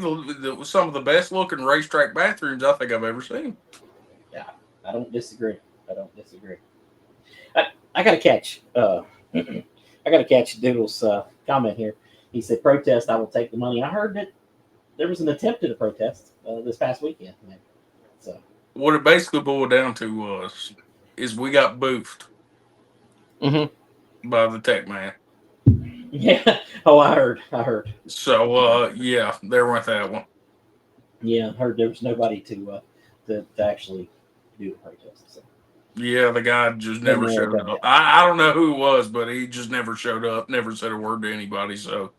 some of the best-looking racetrack bathrooms I think I've ever seen. Yeah, I don't disagree. I got to catch. I got to catch Doodle's comment here. He said, "Protest. I will take the money." I heard that there was an attempt at a protest this past weekend. Maybe. So what it basically boiled down to is we got boofed by the tech man. Yeah. Oh, I heard. So yeah, there went that one. Yeah, I heard there was nobody to actually do the protest. So. Yeah, the guy just never showed up. I don't know who it was, but he just never showed up. Never said a word to anybody. So.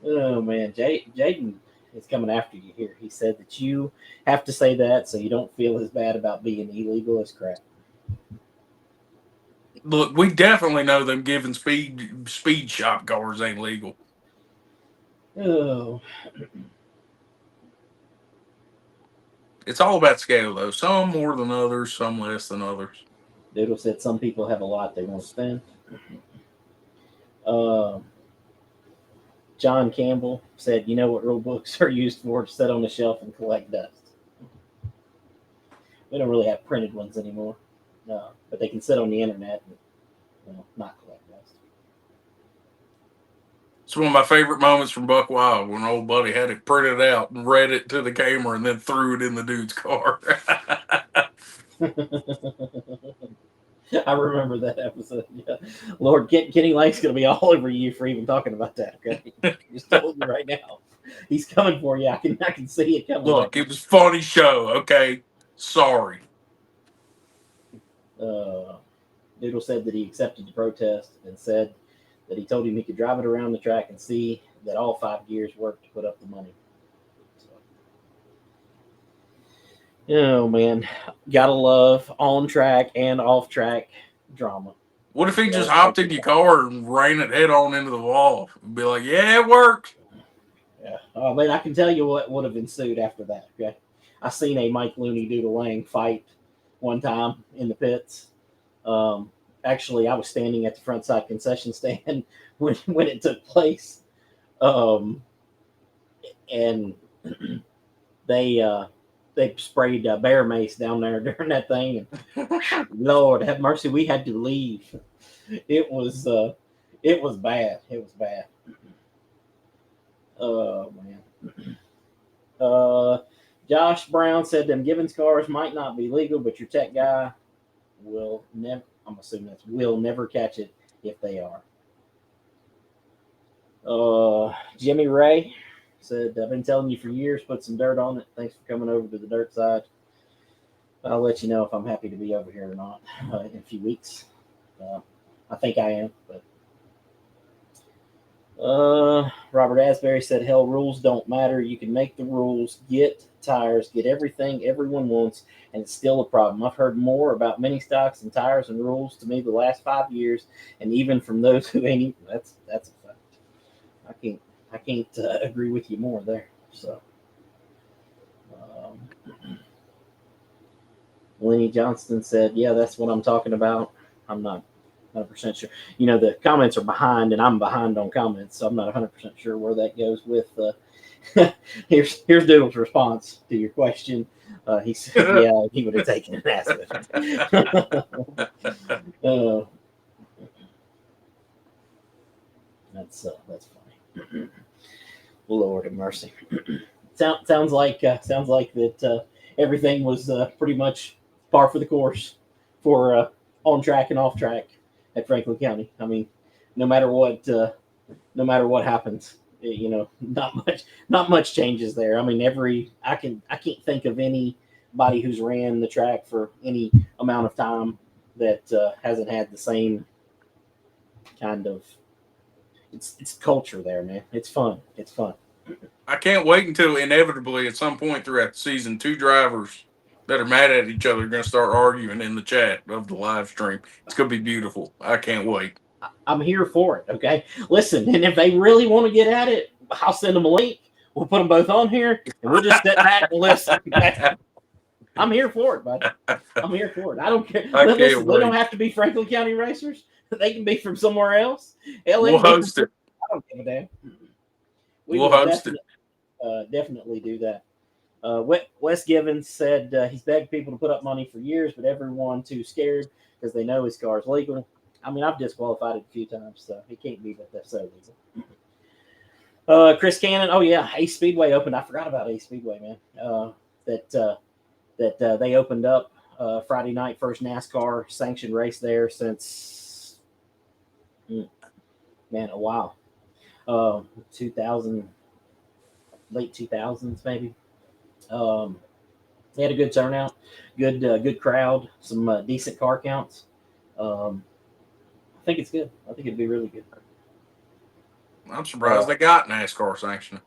Oh man, Jaden is coming after you here. He said that you have to say that so you don't feel as bad about being illegal as crap. Look, we definitely know them giving speed shop cars ain't legal. Oh. It's all about scale, though. Some more than others, some less than others. Doodle said some people have a lot they want to spend. John Campbell said, "You know what rule books are used for? To sit on the shelf and collect dust." We don't really have printed ones anymore, but they can sit on the internet and not collect dust. It's one of my favorite moments from Buck Wild when old buddy had it printed out and read it to the camera and then threw it in the dude's car. I remember that episode. Yeah. Lord, Kenny Lane's going to be all over you for even talking about that. Okay, just told you right now, he's coming for you. I can see it coming. Look, it was a funny show. Okay, sorry. Doodle said that he accepted the protest and said that he told him he could drive it around the track and see that all 5 gears worked to put up the money. Oh man, gotta love on track and off track drama. What if he just hopped in your car and ran it head on into the wall? And be like, "Yeah, it worked." Yeah, I mean, I can tell you what would have ensued after that. Okay, I seen a Mike Looney Doodle Lang fight one time in the pits. Actually, I was standing at the front side concession stand when it took place, and they sprayed bear mace down there during that thing, and Lord have mercy, we had to leave. It was bad. It was bad. Oh man. Josh Brown said them Gibbons cars might not be legal, but your tech guy will never. I'm assuming that's will never catch it if they are. Jimmy Ray said, "I've been telling you for years, put some dirt on it. Thanks for coming over to the dirt side. I'll let you know if I'm happy to be over here or not in a few weeks. I think I am, but." Robert Asbury said, "Hell, rules don't matter. You can make the rules, get tires, get everything everyone wants, and it's still a problem. I've heard more about mini stocks and tires and rules to me the last 5 years, and even from those who ain't." That's a fact. I can't agree with you more there. So, Lenny Johnston said, "Yeah, that's what I'm talking about. I'm not 100% sure. You know, the comments are behind, and I'm behind on comments, so I'm not 100% sure where that goes with." Here's Doodle's response to your question. He said, "Yeah, he would have taken an acid." That's funny. Lord have mercy. Sounds like that everything was pretty much par for the course for on track and off track at Franklin County. I mean, no matter what happens, not much changes there. I mean, I can't think of anybody who's ran the track for any amount of time that hasn't had the same kind of. It's culture there, man. It's fun. I can't wait until inevitably at some point throughout the season, two drivers that are mad at each other are going to start arguing in the chat of the live stream. It's going to be beautiful. I can't wait. I'm here for it. Okay, listen, and if they really want to get at it, I'll send them a link. We'll put them both on here, and we'll just sit back and listen. Okay? I'm here for it, bud. I'm here for it. I don't care. Listen, they don't have to be Franklin County racers. They can be from somewhere else. We'll host it. I don't give a damn. We'll host it. Definitely do that. Wes Givens said he's begged people to put up money for years, but everyone too scared because they know his car is legal. I mean, I've disqualified it a few times, so it can't be that that's so legal. Chris Cannon, oh yeah, Ace Speedway opened. I forgot about Ace Speedway, man. That they opened up Friday night, first NASCAR sanctioned race there since a while. 2000, late 2000s maybe. They had a good turnout, good crowd, some decent car counts. I think it's good. I think it'd be really good. I'm surprised they got NASCAR sanctioning.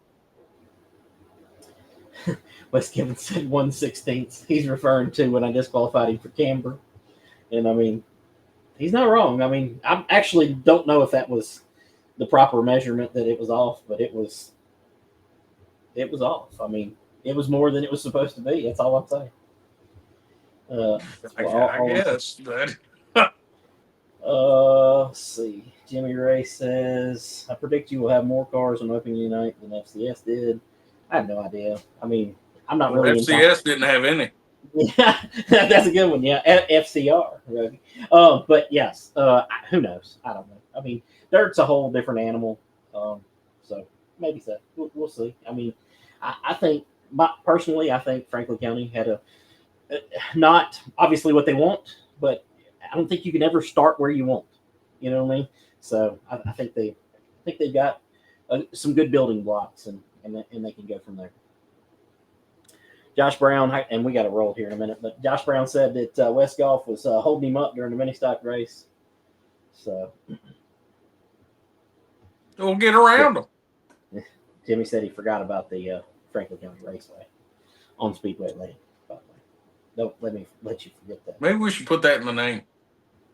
Wes Gibbons said 1/16. He's referring to when I disqualified him for camber. And I mean, he's not wrong. I mean, I actually don't know if that was the proper measurement that it was off, but it was off. I mean, it was more than it was supposed to be. That's all I'm saying. I guess. Let's see. Jimmy Ray says, I predict you will have more cars on opening night than FCS did. I have no idea. I mean, I'm not really. FCS didn't have any. Yeah, that's a good one. Yeah, FCR. Right? But yes, who knows? I don't know. I mean, dirt's a whole different animal. So maybe so. We'll see. I mean, I think personally, I think Franklin County had not obviously what they want, but I don't think you can ever start where you want. You know what I mean? So I think they've got some good building blocks, and they can go from there. Josh Brown, and we got to roll here in a minute, but Josh Brown said that West Golf was holding him up during the mini stock race. So we'll get around them. Jimmy said he forgot about the Franklin County Raceway on Speedway Lane. By the way, don't let you forget that. Maybe we should put that in the name.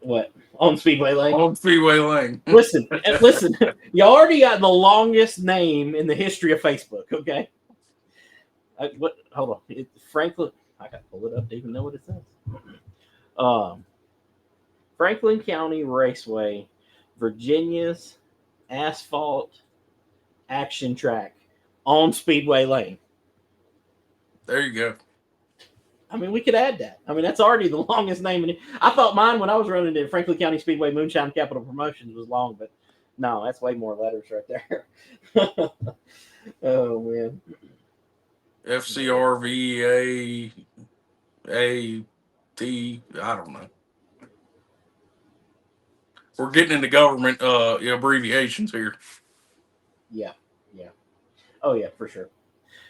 What? On Speedway Lane? On Speedway Lane. Listen, you already got the longest name in the history of Facebook, okay? Hold on. It's Franklin. I got to pull it up to even know what it says. Franklin County Raceway, Virginia's asphalt action track on Speedway Lane. There you go. I mean, we could add that. I mean, that's already the longest name. I thought mine when I was running it, Franklin County Speedway Moonshine Capital Promotions, was long, but no, that's way more letters right there. Oh, man. FCR, VEA, AT, I don't know. We're getting into government abbreviations here. Yeah. Oh, yeah, for sure.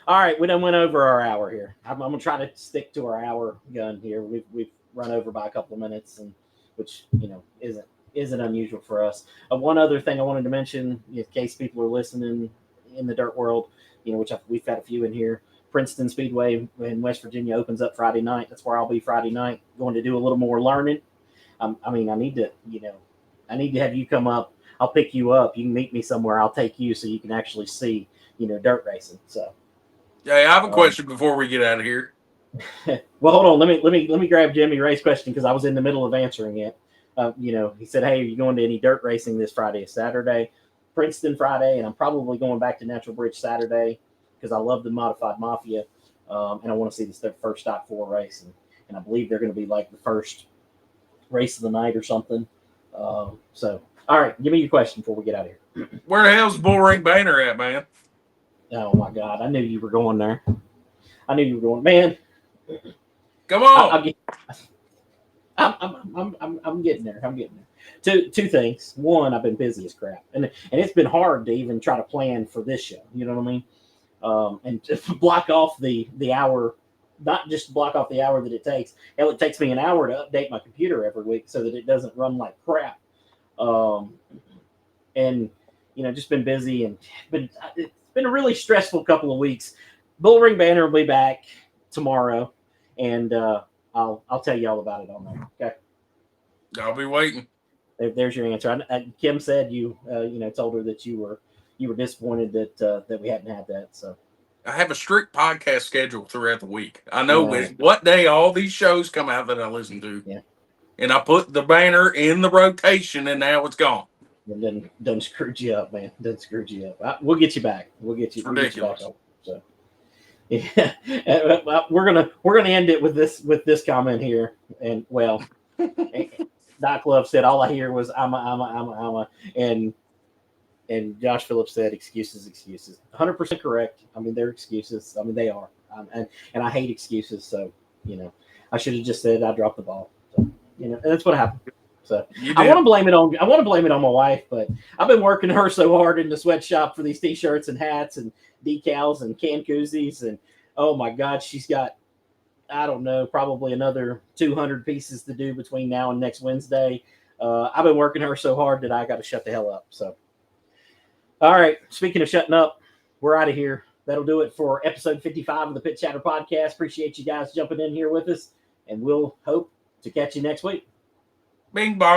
All right, we done went over our hour here. I'm going to try to stick to our hour gun here. We've run over by a couple of minutes, and which isn't unusual for us. One other thing I wanted to mention, in case people are listening in the dirt world, which we've had a few in here. Princeton Speedway in West Virginia opens up Friday night. That's where I'll be Friday night, going to do a little more learning. I need to have you come up. I'll pick you up. You can meet me somewhere. I'll take you so you can actually see, dirt racing. So. Yeah, I have a question before we get out of here. Well, hold on. Let me grab Jimmy Ray's question because I was in the middle of answering it. He said, "Hey, are you going to any dirt racing this Friday?" Saturday, Princeton Friday, and I'm probably going back to Natural Bridge Saturday because I love the Modified Mafia, and I want to see their first Stock 4 race, and I believe they're going to be like the first race of the night or something. So, all right, give me your question before we get out of here. Where the hell's Bullring Banner at, man? Oh my God! I knew you were going there. Man. Come on! I'm getting there. Two things. One, I've been busy as crap, and it's been hard to even try to plan for this show. You know what I mean? And just block off the hour, not just block off the hour that it takes. Hell, it takes me an hour to update my computer every week so that it doesn't run like crap. And just been busy, and it's been a really stressful couple of weeks. Bullring Banner will be back tomorrow, and I'll tell you all about it on there. Okay. I'll be waiting. There's your answer. Kim said you told her that you were disappointed that we hadn't had that. So I have a strict podcast schedule throughout the week. I know what day all these shows come out that I listen to. Yeah. And I put the banner in the rotation, and now it's gone. And done screwed you up, man. Done screwed you up. We'll get you back. We'll get you. Ridiculous. We'll get you back. So, Yeah, well, we're gonna end it with this comment here, and well, Doc Love said all I hear was I'm a, and Josh Phillips said excuses. 100% correct. I mean, they're excuses. I mean, they are, and I hate excuses. So I should have just said I dropped the ball. So, and that's what happened. So I want to blame it on my wife, but I've been working her so hard in the sweatshop for these t-shirts and hats and decals and can koozies, and oh my God, she's got, I don't know, probably another 200 pieces to do between now and next Wednesday. I've been working her so hard that I got to shut the hell up. So, all right. Speaking of shutting up, we're out of here. That'll do it for episode 55 of the Pit Chatter Podcast. Appreciate you guys jumping in here with us, and we'll hope to catch you next week. Bing bong.